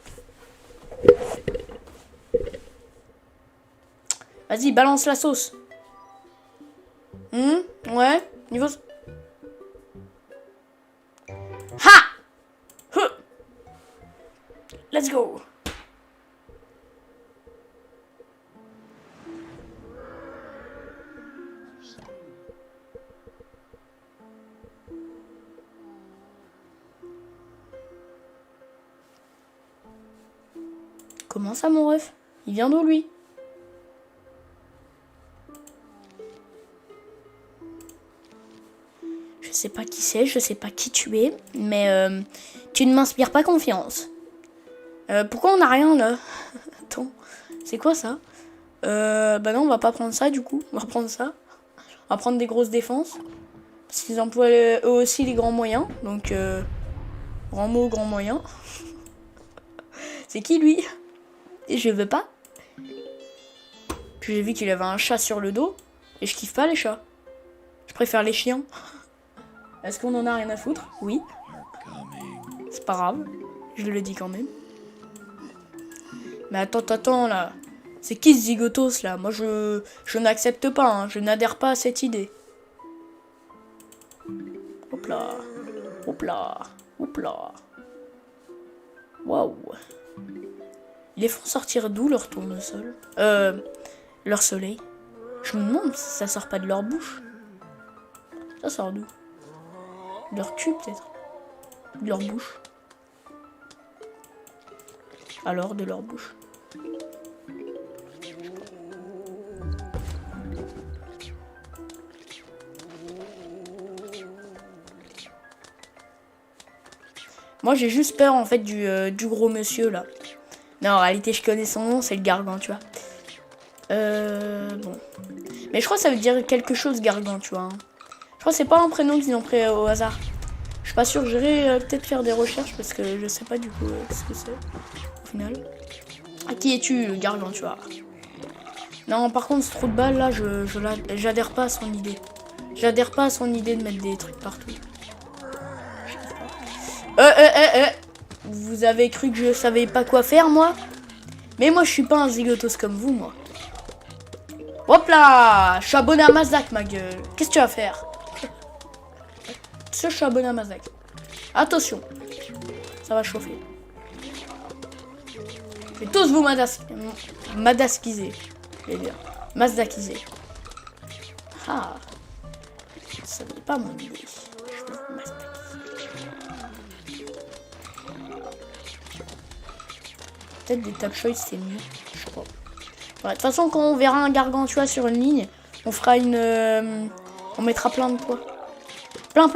Vas-y, balance la sauce. Ouais, niveau... Ha! Let's go! Comment ça, mon ref? Il vient d'où, lui? Je sais pas qui c'est, je sais pas qui tu es, mais tu ne m'inspires pas confiance. Pourquoi on n'a rien, là? Attends, c'est quoi, ça? Bah non, on va pas prendre ça, du coup. On va prendre ça. On va prendre des grosses défenses. Parce qu'ils emploient eux aussi les grands moyens. Donc, grand mot, grand moyen. C'est qui, lui? Et je veux pas. Puis j'ai vu qu'il avait un chat sur le dos. Et je kiffe pas les chats. Je préfère les chiens. Est-ce qu'on en a rien à foutre? Oui. C'est pas grave. Je le dis quand même. Mais attends, là. C'est qui ce zigotos, là? Moi, je n'accepte pas. Hein. Je n'adhère pas à cette idée. Hop là. Hop là. Hop là. Waouh. Ils les font sortir d'où, leur tournesol? Leur soleil. Je me demande si ça sort pas de leur bouche. Ça sort d'où? De leur cul, peut-être. De leur bouche. Alors, de leur bouche. Moi, j'ai juste peur, en fait, du gros monsieur, là. Non, en réalité, je connais son nom, c'est le Gargantua. Bon. Mais je crois que ça veut dire quelque chose, Gargantua. Hein. Je crois que c'est pas un prénom qu'ils ont pris au hasard. Je suis pas sûre, j'irai peut-être faire des recherches parce que je sais pas du coup ce que c'est, au final. À qui es-tu, Gargantua? Non, par contre, ce trou de balle, là, j'adhère pas à son idée. J'adhère pas à son idée de mettre des trucs partout. Vous avez cru que je savais pas quoi faire, moi? Mais moi, je suis pas un zigotos comme vous, moi. Hop là! Je suis abonné à Mazak, ma gueule. Qu'est-ce que tu vas faire? Je suis abonné à Mazak. Attention. Ça va chauffer. Je vais tous vous madaskiser. Je vais dire. Mazdakiser. Ah. Ça n'est pas mon idée. Je Peut-être des Tapchoy c'est mieux. Je sais pas. Ouais, de toute façon, quand on verra un Gargantua sur une ligne, on fera une... on mettra plein de poids. Plein.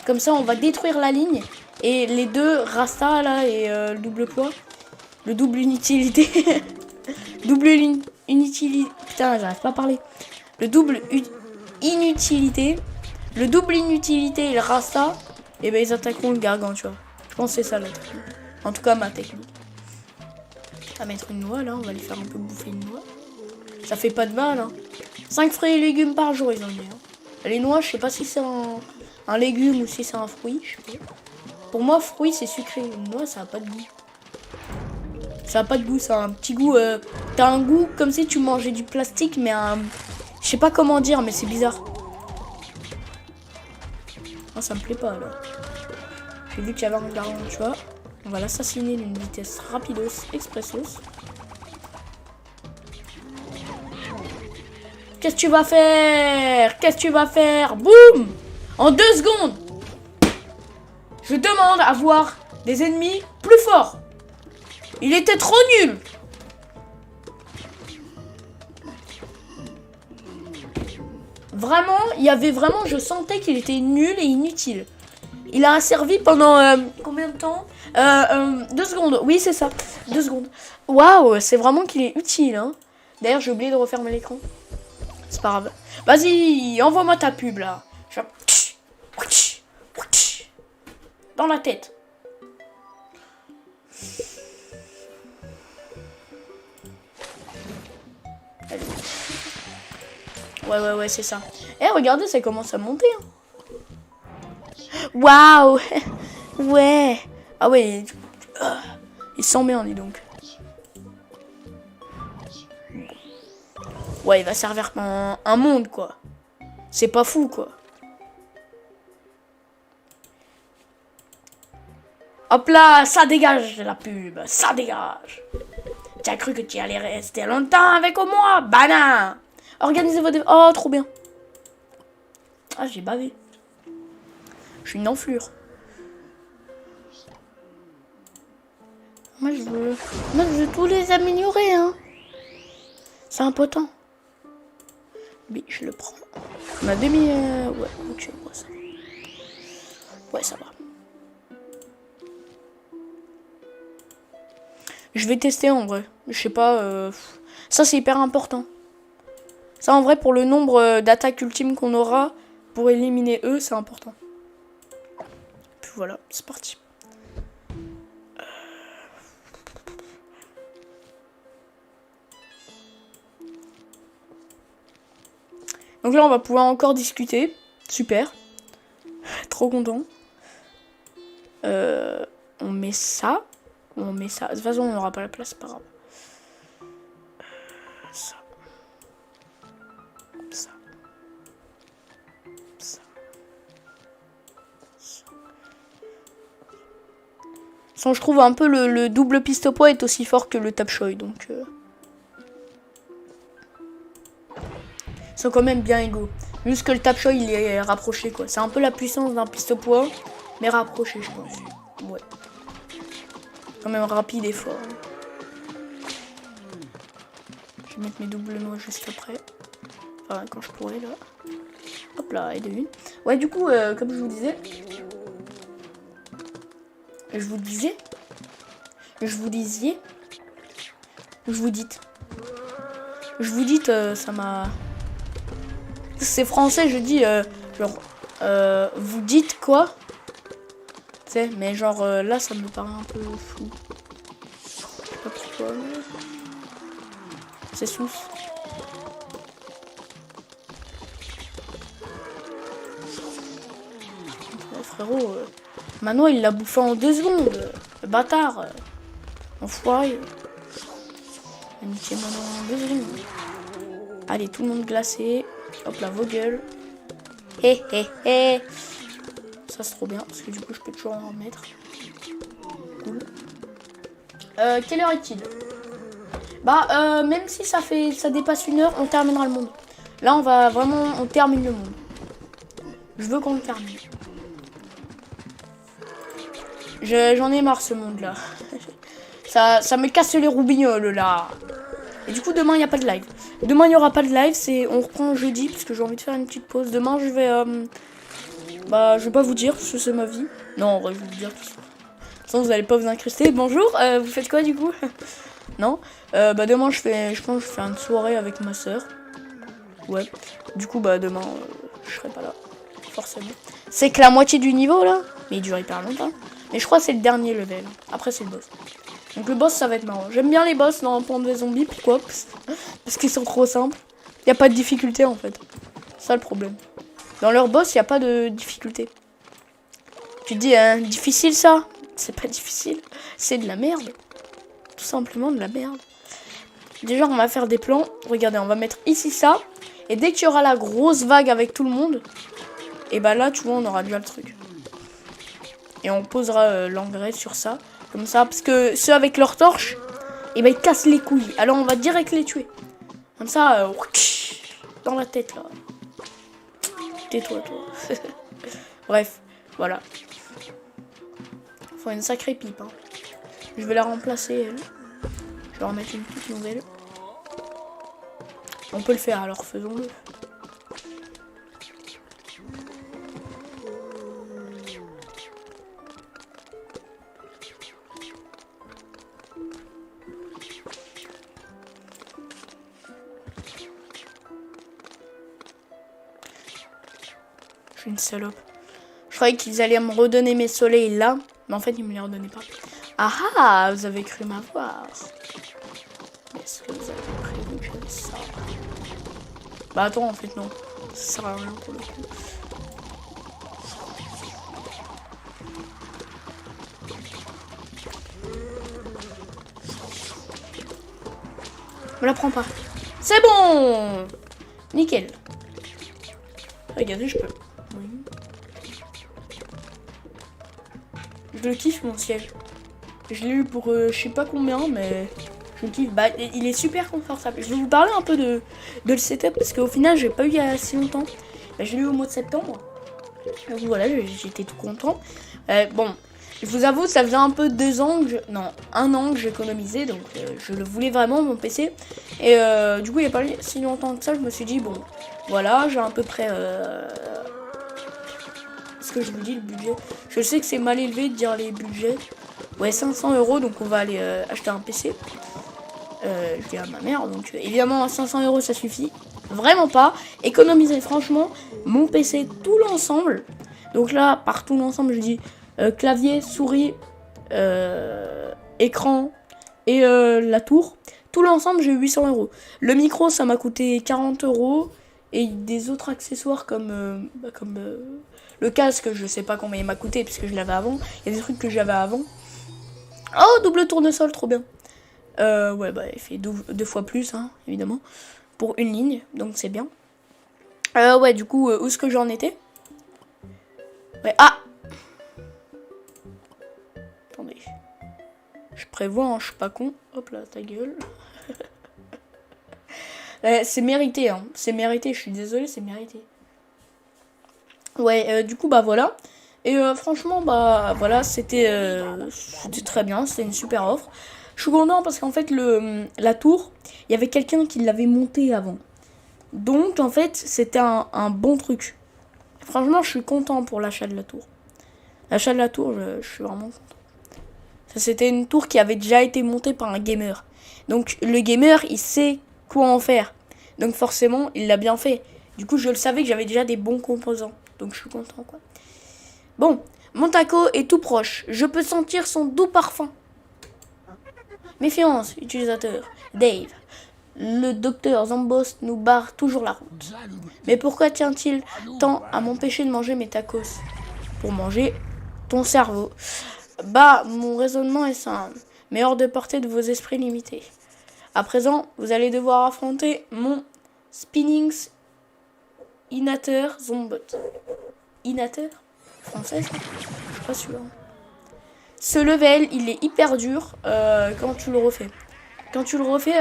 Comme ça, on va détruire la ligne. Et les deux, Rasta, là, et le double poids. Le double inutilité. Double inutilité. Putain, j'arrive pas à parler. Le double inutilité. Le double inutilité et le Rasta. Et ben, ils attaqueront le Gargantua. Je pense que c'est ça, la technique. En tout cas, ma technique. À mettre une noix, là. On va les faire un peu bouffer une noix. Ça fait pas de mal, hein. 5 fruits et légumes par jour, ils ont dit. Hein. Les noix, je sais pas si c'est un légume ou si c'est un fruit. Je sais pas. Pour moi, fruit, c'est sucré. Une noix, ça a pas de goût. Ça a pas de goût, ça a un petit goût. T'as un goût comme si tu mangeais du plastique, mais un. Je sais pas comment dire, mais c'est bizarre. Ah, ça me plaît pas, là. J'ai vu qu'il y avait un Gargantua. On va l'assassiner d'une vitesse rapidos, expressos. Qu'est-ce que tu vas faire? Qu'est-ce que tu vas faire? Boum! En 2 secondes! Je demande à voir des ennemis plus forts. Il était trop nul. Vraiment, il y avait vraiment... Je sentais qu'il était nul et inutile. Il a servi pendant... combien de temps 2 secondes. Oui, c'est ça. 2 secondes. Waouh, c'est vraiment qu'il est utile. Hein. D'ailleurs, j'ai oublié de refermer l'écran. C'est pas grave. Vas-y, envoie-moi ta pub, là. Dans la tête. Allez. Ouais, c'est ça. Eh, regardez, ça commence à monter. Hein. Waouh. Ouais. Ah ouais. Il sent bien, dis donc. Ouais, il va servir un monde, quoi. C'est pas fou, quoi. Hop là, ça dégage la pub, ça dégage. Tu as cru que tu allais rester longtemps avec moi? Bah non. Organisez vos... Oh, trop bien. Ah, j'ai bavé. Je suis une enflure. Moi, je veux tous les améliorer, hein. C'est important. Oui, je le prends. On a demi... Ouais, ok, ouais, ça va. Ouais, ça va. Je vais tester en vrai. Je sais pas... Ça, c'est hyper important. Ça, en vrai, pour le nombre d'attaques ultimes qu'on aura pour éliminer eux, c'est important. Puis voilà, c'est parti. Donc là, on va pouvoir encore discuter. Super. Trop content. On met ça. On met ça. De toute façon, on n'aura pas la place, c'est pas grave. Ça. Ça. Ça. Ça. Sans, je trouve un peu le double piste-poids est aussi fort que le Tapchoy, donc... Ils sont quand même bien égaux. Juste que le Tapchoy, il est rapproché, quoi. C'est un peu la puissance d'un piste-poids, mais rapproché, je pense. Ouais. Quand même rapide et fort. Je vais mettre mes doubles noix juste après. Enfin, quand je pourrai, là. Hop là, et de une. Ouais, du coup, comme je vous disais... Je vous dis, ça m'a... C'est français, je dis, genre... vous dites quoi? Tu sais, mais genre, là, ça me paraît un peu fou. Je sais pas pourquoi, mais... C'est sous. Frérot, Mano, il l'a bouffé en 2 secondes. Le bâtard. Enfoiré. Niquer Mano en 2 secondes. Allez, tout le monde glacé. Hop là, vos gueules. Hé, hé, hé. Ça, c'est trop bien, parce que du coup, je peux toujours en remettre. Cool. Quelle heure est-il? Bah, même si ça dépasse 1 heure, on terminera le monde. Là, on termine le monde. Je veux qu'on le termine. J'en ai marre, ce monde-là. Ça me casse les roubignoles, là. Et du coup, demain, il n'y a pas de live. Demain, il n'y aura pas de live. On reprend jeudi, parce que j'ai envie de faire une petite pause. Demain, je vais... je vais pas vous dire, parce que c'est ma vie. Non, en vrai, je vais vous dire. De toute façon, vous allez pas vous incruster. Bonjour, vous faites quoi, du coup? Non. Demain, je pense que je fais une soirée avec ma soeur. Ouais. Du coup, demain, je serai pas là. Forcément. C'est que la moitié du niveau, là. Mais il dure hyper longtemps. Mais je crois que c'est le dernier level. Après, c'est le boss. Donc le boss, ça va être marrant. J'aime bien les boss dans Plants vs Zombies. Pourquoi? Parce qu'ils sont trop simples. Il n'y a pas de difficulté, en fait. C'est ça, le problème. Dans leur boss, il n'y a pas de difficulté. Tu te dis, difficile, ça? C'est pas difficile. C'est de la merde. Tout simplement de la merde. Déjà, on va faire des plans. Regardez, on va mettre ici ça. Et dès qu'il y aura la grosse vague avec tout le monde, et là, tu vois, on aura déjà le truc. Et on posera l'engrais sur ça. Comme ça, parce que ceux avec leur torche, ils cassent les couilles. Alors, on va direct les tuer. Comme ça, dans la tête, là. Tais-toi, toi. Bref, voilà. Faut une sacrée pipe, hein. Je vais la remplacer, elle. Je vais en mettre une toute nouvelle. On peut le faire, alors faisons-le. Je suis une salope. Je croyais qu'ils allaient me redonner mes soleils là. Mais en fait, ils me les redonnaient pas. Ah ah, vous avez cru m'avoir. Est-ce que vous avez prévu que j'avais ça? Attends, en fait, non. Ça sert à rien pour le coup. Me la prends pas. C'est bon. Nickel. Regardez, je peux. Oui. Je le kiffe, mon siège. Je l'ai eu pour je sais pas combien, mais je le kiffe. Il est super confortable. Je vais vous parler un peu de le setup, parce qu'au final, j'ai pas eu il y a si longtemps. Je l'ai eu au mois de septembre. Donc voilà, j'étais tout content. Bon, je vous avoue, ça faisait un peu 2 ans que un an que j'économisais, donc je le voulais vraiment, mon PC. Et du coup, il n'y a pas si longtemps que ça, je me suis dit, bon, voilà, j'ai à peu près... Est-ce que je vous dis le budget? Je sais que c'est mal élevé de dire les budgets. Ouais, 500 €, donc on va aller acheter un PC. Je dis à ma mère, donc évidemment, 500 € ça suffit. Vraiment pas. Économiser, franchement, mon PC, tout l'ensemble. Donc là, par tout l'ensemble, je dis clavier, souris, écran et la tour. Tout l'ensemble, j'ai 800 €. Le micro, ça m'a coûté 40 €. Et des autres accessoires comme le casque, je sais pas combien il m'a coûté puisque je l'avais avant. Il y a des trucs que j'avais avant. Oh, double tournesol, trop bien. Ouais, il fait 2 fois plus, hein, évidemment. Pour une ligne, donc c'est bien. Ouais, du coup, où est-ce que j'en étais? Ouais, ah! Attendez. Je prévois, hein, je suis pas con. Hop là, ta gueule. C'est mérité, hein. C'est mérité, je suis désolée, c'est mérité. Ouais, du coup, voilà. Et franchement, voilà, c'était très bien, c'était une super offre. Je suis content parce qu'en fait, la tour, il y avait quelqu'un qui l'avait montée avant. Donc, en fait, c'était un bon truc. Franchement, je suis content pour l'achat de la tour. L'achat de la tour, je suis vraiment content. C'était une tour qui avait déjà été montée par un gamer. Donc, le gamer, il sait quoi en faire. Donc, forcément, il l'a bien fait. Du coup, je le savais que j'avais déjà des bons composants. Donc, je suis content, quoi. Bon, mon taco est tout proche. Je peux sentir son doux parfum. Méfiance, utilisateur. Dave. Le docteur Zambos nous barre toujours la route. Mais pourquoi tient-il tant à m'empêcher de manger mes tacos? Pour manger ton cerveau. Mon raisonnement est simple, mais hors de portée de vos esprits limités. À présent, vous allez devoir affronter mon Spinnings Inateur Zombot. Inateur? Français, ça? Je suis pas sûr. Ce level, il est hyper dur quand tu le refais. Quand tu le refais,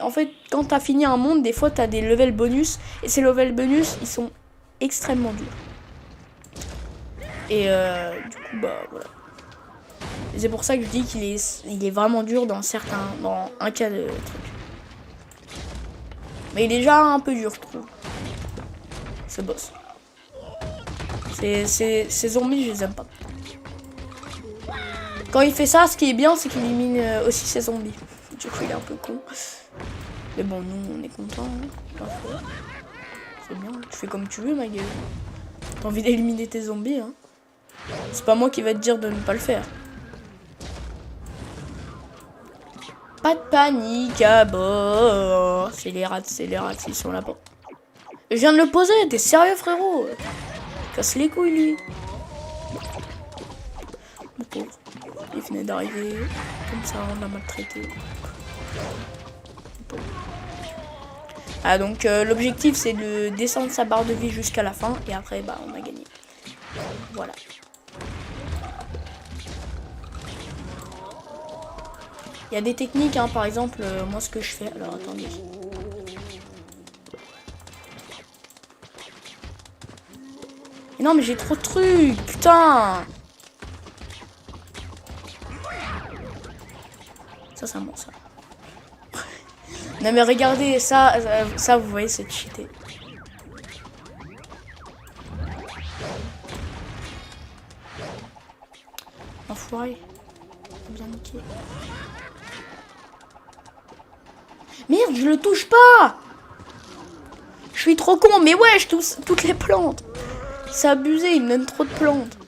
en fait, quand t'as fini un monde, des fois t'as des levels bonus. Et ces levels bonus, ils sont extrêmement durs. Et du coup, voilà. Et c'est pour ça que je dis il est vraiment dur dans un cas de truc. Mais il est déjà un peu dur, je trouve. Ce boss. Ces zombies, je les aime pas. Quand il fait ça, ce qui est bien, c'est qu'il élimine aussi ses zombies. Du coup, il est un peu con. Mais bon, nous, on est contents. Hein. C'est bien. Tu fais comme tu veux, ma gueule. T'as envie d'éliminer tes zombies, hein. C'est pas moi qui va te dire de ne pas le faire. Pas de panique à bord. C'est les rats, ils sont là-bas. Je viens de le poser, t'es sérieux, frérot? Casse les couilles, lui. Le pauvre. Il venait d'arriver. Comme ça, on l'a maltraité. Ah, donc l'objectif, c'est de descendre sa barre de vie jusqu'à la fin. Et après, bah, on a gagné. Voilà. Il y a des techniques, hein, par exemple, moi ce que je fais. Alors attendez. Mais non, mais j'ai trop de trucs, putain. Ça, c'est bon, ça. Non, mais regardez, ça, vous voyez, c'est cheaté. Enfoiré. Bien niqué. Merde, je le touche pas. Je suis trop con, mais ouais, je touche toutes les plantes. C'est abusé, il me donne trop de plantes.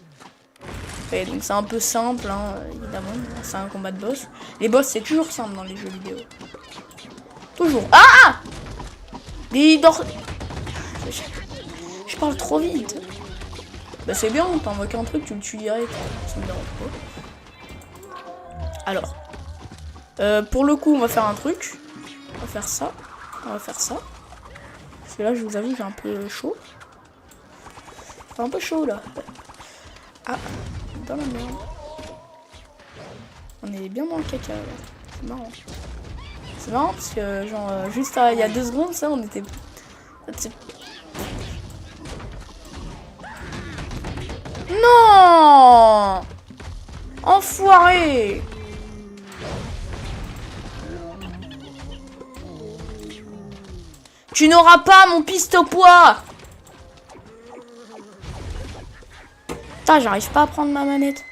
Ouais, donc c'est un peu simple, hein, évidemment. C'est un combat de boss. Les boss, c'est toujours simple dans les jeux vidéo. Toujours. Ah! Mais il dort... Je parle trop vite. Bah c'est bien, t'invoques un truc, tu le tues direct. Ça me dérange pas. Alors. Pour le coup, on va faire un truc. On va faire ça. On va faire ça. Parce que là, je vous avoue, j'ai un peu chaud. C'est un peu chaud, là. Ah, dans la merde. On est bien dans le caca, là. C'est marrant. C'est marrant parce que, genre, juste il y a 2 secondes, ça, on était... Non! Enfoiré! Tu n'auras pas mon piste-poids! Putain, j'arrive pas à prendre ma manette.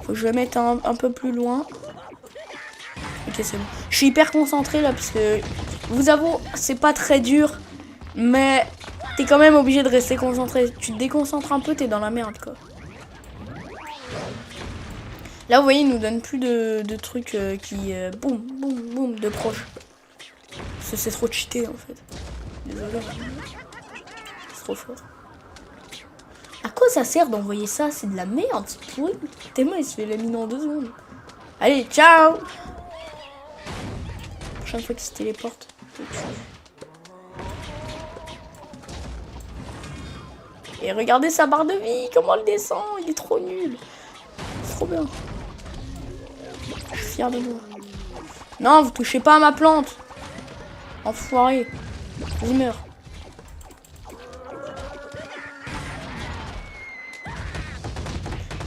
Faut que je le mette un peu plus loin. Ok, c'est bon. Je suis hyper concentré là parce que, vous avoue, c'est pas très dur. Mais t'es quand même obligé de rester concentré. Tu te déconcentres un peu, t'es dans la merde, quoi. Là, vous voyez, il nous donne plus de trucs qui... boum, boum, boum, de proche. Parce que c'est trop cheaté, en fait. Désolé. C'est trop fort. À quoi ça sert d'envoyer ça? C'est de la merde, c'est pourri. Tellement il se fait éliminer en 2 secondes. Allez, ciao! Prochaine fois qu'il se téléporte. Et regardez sa barre de vie, comment elle descend, il est trop nul. C'est trop bien. Je suis fier de moi. Non, vous touchez pas à ma plante. Enfoiré. Vas-y, meurs.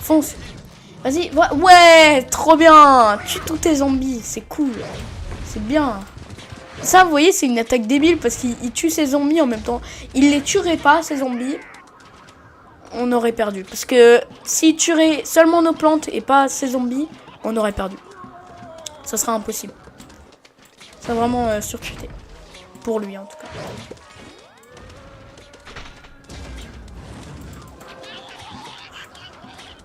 Fonce. Vas-y, ouais, trop bien. Tue tous tes zombies, c'est cool. C'est bien. Ça, vous voyez, c'est une attaque débile parce qu'il tue ses zombies en même temps. Il les tuerait pas, ces zombies. On aurait perdu. Parce que s'il tuerait seulement nos plantes et pas ces zombies, on aurait perdu. Ça sera impossible. C'est vraiment surcheaté. Pour lui, en tout cas.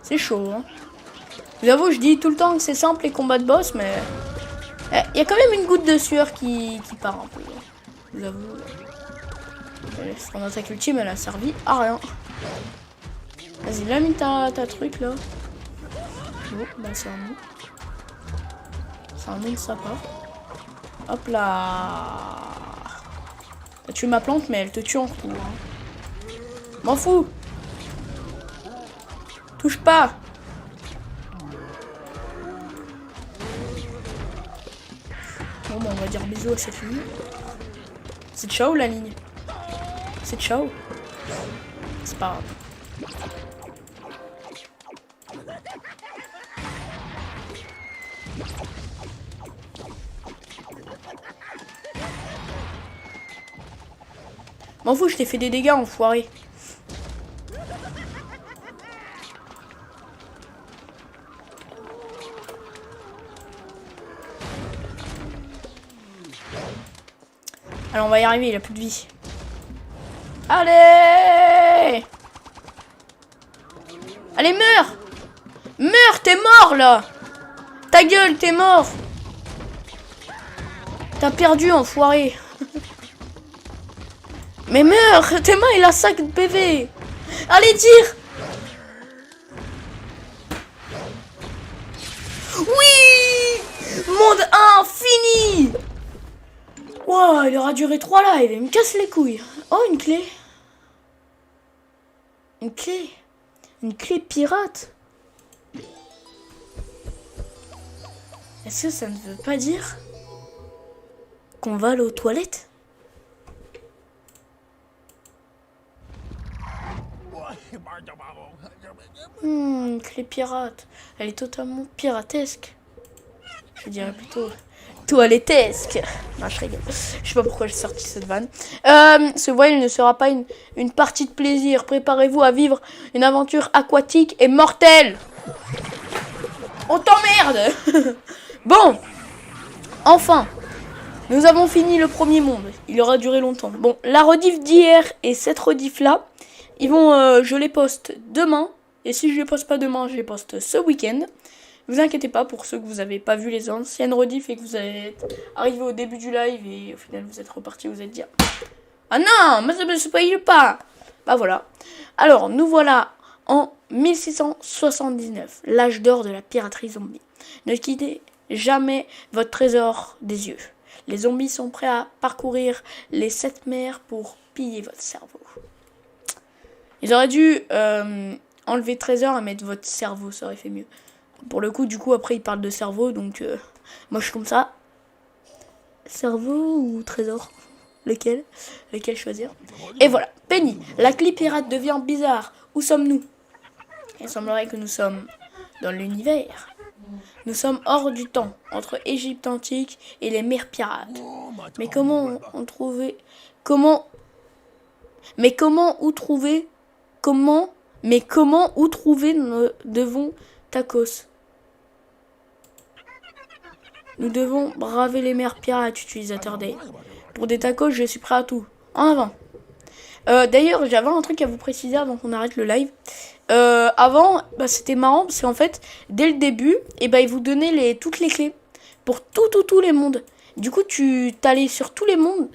C'est chaud, hein. Je vous avoue, je dis tout le temps que c'est simple les combats de boss, mais... Il y a quand même une goutte de sueur qui part un peu. Je vous avoue. Son attaque ultime, elle a servi à rien. Vas-y, là, mis ta truc, là. Oh, bah c'est un nom. C'est un nom de sa part. Hop là. T'as tué ma plante, mais elle te tue en retour. Hein. M'en fous. Touche pas. Bon, bah, on va dire bisous à cette ligne. C'est ciao la ligne. C'est ciao. C'est pas grave. M'en fous, je t'ai fait des dégâts, enfoiré. Alors on va y arriver, il a plus de vie. Allez! Allez, meurs! Meurs, t'es mort là! Ta gueule, t'es mort! T'as perdu, enfoiré. Mais meurs! T'es mort, il a 5 PV! Allez, tire! Oui! Monde 1 fini! Wow, il aura duré 3 lives, il me casse les couilles. Oh, une clé. Une clé. Une clé pirate. Est-ce que ça ne veut pas dire qu'on va aller aux toilettes? Une clé pirate. Elle est totalement piratesque. Je dirais plutôt toilettesque. Non, je rigole. Je sais pas pourquoi j'ai sorti cette vanne. Ce voyage ne sera pas une partie de plaisir. Préparez-vous à vivre une aventure aquatique et mortelle. On t'emmerde. Bon. Enfin. Nous avons fini le premier monde. Il aura duré longtemps. Bon, la rediff d'hier et cette rediff là, ils vont, je les poste demain. Et si je les poste pas demain, je les poste ce week-end. Ne vous inquiétez pas pour ceux que vous n'avez pas vu les anciennes rediff et que vous êtes arrivé au début du live et au final vous êtes reparti, vous êtes dit ah non, mais ça me spoil pas. Bah voilà. Alors nous voilà en 1679, l'âge d'or de la piraterie zombie. Ne quittez jamais votre trésor des yeux. Les zombies sont prêts à parcourir les 7 mers pour piller votre cerveau. Ils auraient dû enlever trésor et mettre votre cerveau, ça aurait fait mieux. Pour le coup, du coup, après, ils parlent de cerveau, donc moi, je suis comme ça. Cerveau ou trésor? Lequel choisir? Et voilà, Penny, la clé pirate devient bizarre. Où sommes-nous? Il semblerait que nous sommes dans l'univers. Nous sommes hors du temps, entre Égypte antique et les mers pirates. Mais comment on trouvait... Mais comment où trouver nous devons tacos? Nous devons braver les mers pirates, utilisateur des... Pour des tacos, je suis prêt à tout. En avant. D'ailleurs, j'avais un truc à vous préciser avant qu'on arrête le live. Avant, c'était marrant parce qu'en fait, dès le début, ils vous donnaient toutes les clés pour tous les mondes. Du coup, tu t'allais sur tous les mondes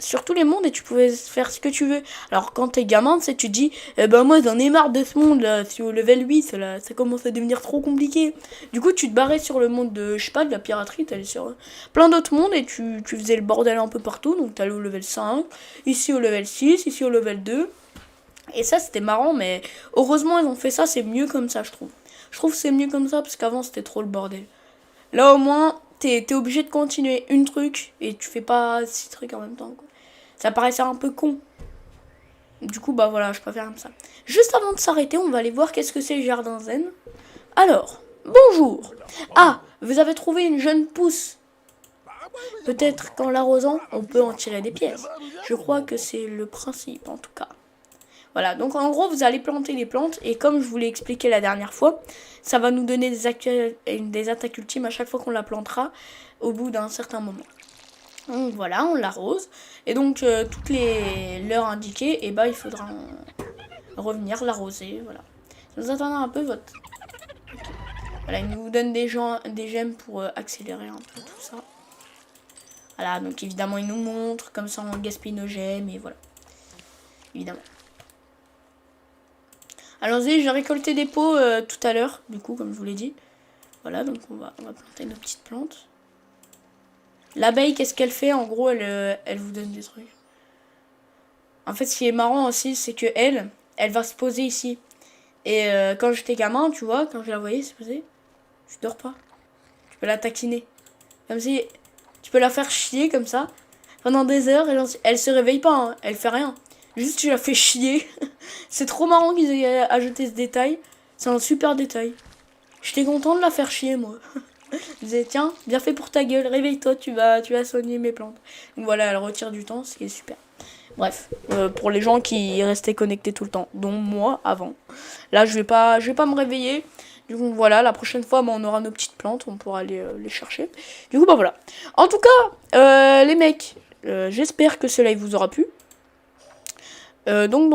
et tu pouvais faire ce que tu veux. Alors, quand t'es gamin, tu te dis, moi j'en ai marre de ce monde là, si au level 8, ça commence à devenir trop compliqué. Du coup, tu te barrais sur le monde de, je sais pas, de la piraterie, t'allais sur plein d'autres mondes et tu faisais le bordel un peu partout. Donc, t'allais au level 5, ici au level 6, ici au level 2. Et ça, c'était marrant, mais heureusement, ils ont fait ça, c'est mieux comme ça, je trouve. Je trouve que c'est mieux comme ça parce qu'avant, c'était trop le bordel. Là, au moins, t'es obligé de continuer une truc et tu fais pas 6 trucs en même temps, quoi. Ça paraissait un peu con. Du coup, voilà, je préfère comme ça. Juste avant de s'arrêter, on va aller voir qu'est-ce que c'est le jardin zen. Alors, bonjour. Ah, vous avez trouvé une jeune pousse. Peut-être qu'en l'arrosant, on peut en tirer des pièces. Je crois que c'est le principe, en tout cas. Voilà, donc en gros, vous allez planter les plantes. Et comme je vous l'ai expliqué la dernière fois, ça va nous donner des attaques ultimes à chaque fois qu'on la plantera au bout d'un certain moment. Donc voilà, on l'arrose. Et donc, toutes les l'heure indiquée, il faudra revenir l'arroser. Voilà. Ça nous attendra un peu votre... Okay. Voilà, il nous donne des gemmes pour accélérer un peu tout ça. Voilà, donc évidemment, il nous montre. Comme ça, on gaspille nos gemmes. Et voilà. Évidemment. Allons-y, j'ai récolté des pots tout à l'heure, du coup, comme je vous l'ai dit. Voilà, donc on va planter nos petites plantes. L'abeille, qu'est-ce qu'elle fait? En gros, elle vous donne des trucs. En fait, ce qui est marrant aussi, c'est que elle va se poser ici. Et quand j'étais gamin, tu vois, quand je la voyais se poser, tu dors pas. Tu peux la taquiner. Comme si tu peux la faire chier comme ça pendant des heures. Et elle se réveille pas, hein, elle fait rien. Juste, tu la fais chier. C'est trop marrant qu'ils aient ajouté ce détail. C'est un super détail. J'étais content de la faire chier, moi. Je disais, tiens, bien fait pour ta gueule, réveille-toi, tu vas soigner mes plantes. Donc voilà, elle retire du temps, ce qui est super. Bref, pour les gens qui restaient connectés tout le temps, dont moi avant. Là, je vais pas me réveiller. Du coup, voilà, la prochaine fois, on aura nos petites plantes, on pourra aller les chercher. Du coup, bah voilà. En tout cas, les mecs, j'espère que ce live vous aura plu. Donc,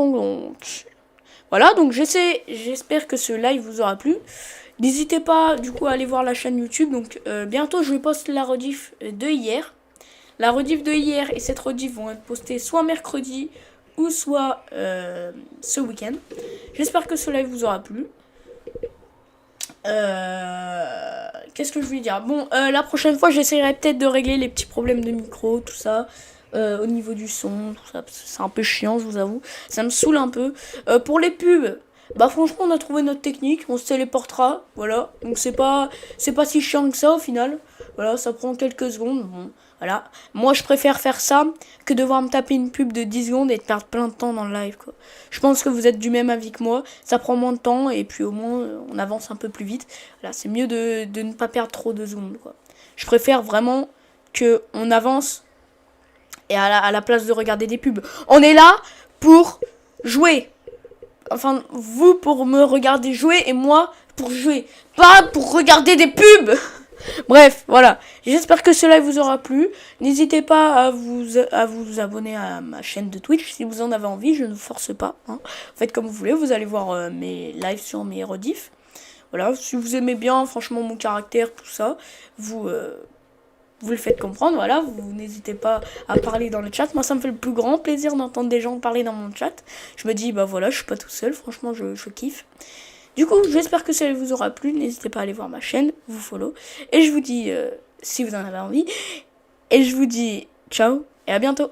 voilà, donc j'espère que ce live vous aura plu. N'hésitez pas, du coup, à aller voir la chaîne YouTube. Donc, bientôt, je poste la rediff de hier. La rediff de hier et cette rediff vont être postées soit mercredi ou soit ce week-end. J'espère que ce live vous aura plu. Qu'est-ce que je voulais dire? Bon, la prochaine fois, j'essaierai peut-être de régler les petits problèmes de micro, tout ça. Au niveau du son, tout ça. C'est un peu chiant, je vous avoue. Ça me saoule un peu. Pour les pubs, bah franchement, on a trouvé notre technique. On se téléportera. Voilà. Donc c'est pas si chiant que ça au final. Voilà, ça prend quelques secondes. Bon, voilà. Moi, je préfère faire ça que devoir me taper une pub de 10 secondes et de perdre plein de temps dans le live, quoi. Je pense que vous êtes du même avis que moi. Ça prend moins de temps et puis au moins, on avance un peu plus vite. Voilà, c'est mieux de ne pas perdre trop de secondes, quoi. Je préfère vraiment que on avance et à la place de regarder des pubs. On est là pour jouer. Enfin, vous pour me regarder jouer et moi pour jouer. Pas pour regarder des pubs. Bref, voilà. J'espère que cela vous aura plu. N'hésitez pas à vous abonner à ma chaîne de Twitch si vous en avez envie. Je ne vous force pas. Hein. Faites comme vous voulez. Vous allez voir mes lives sur mes rediffs. Voilà. Si vous aimez bien, franchement, mon caractère, tout ça, vous le faites comprendre. Voilà. Vous n'hésitez pas à parler dans le chat. Moi, ça me fait le plus grand plaisir d'entendre des gens parler dans mon chat. Je me dis, bah voilà, je suis pas tout seul. Franchement, je kiffe. Du coup, j'espère que ça vous aura plu. N'hésitez pas à aller voir ma chaîne, vous follow. Et je vous dis, si vous en avez envie, et je vous dis ciao et à bientôt.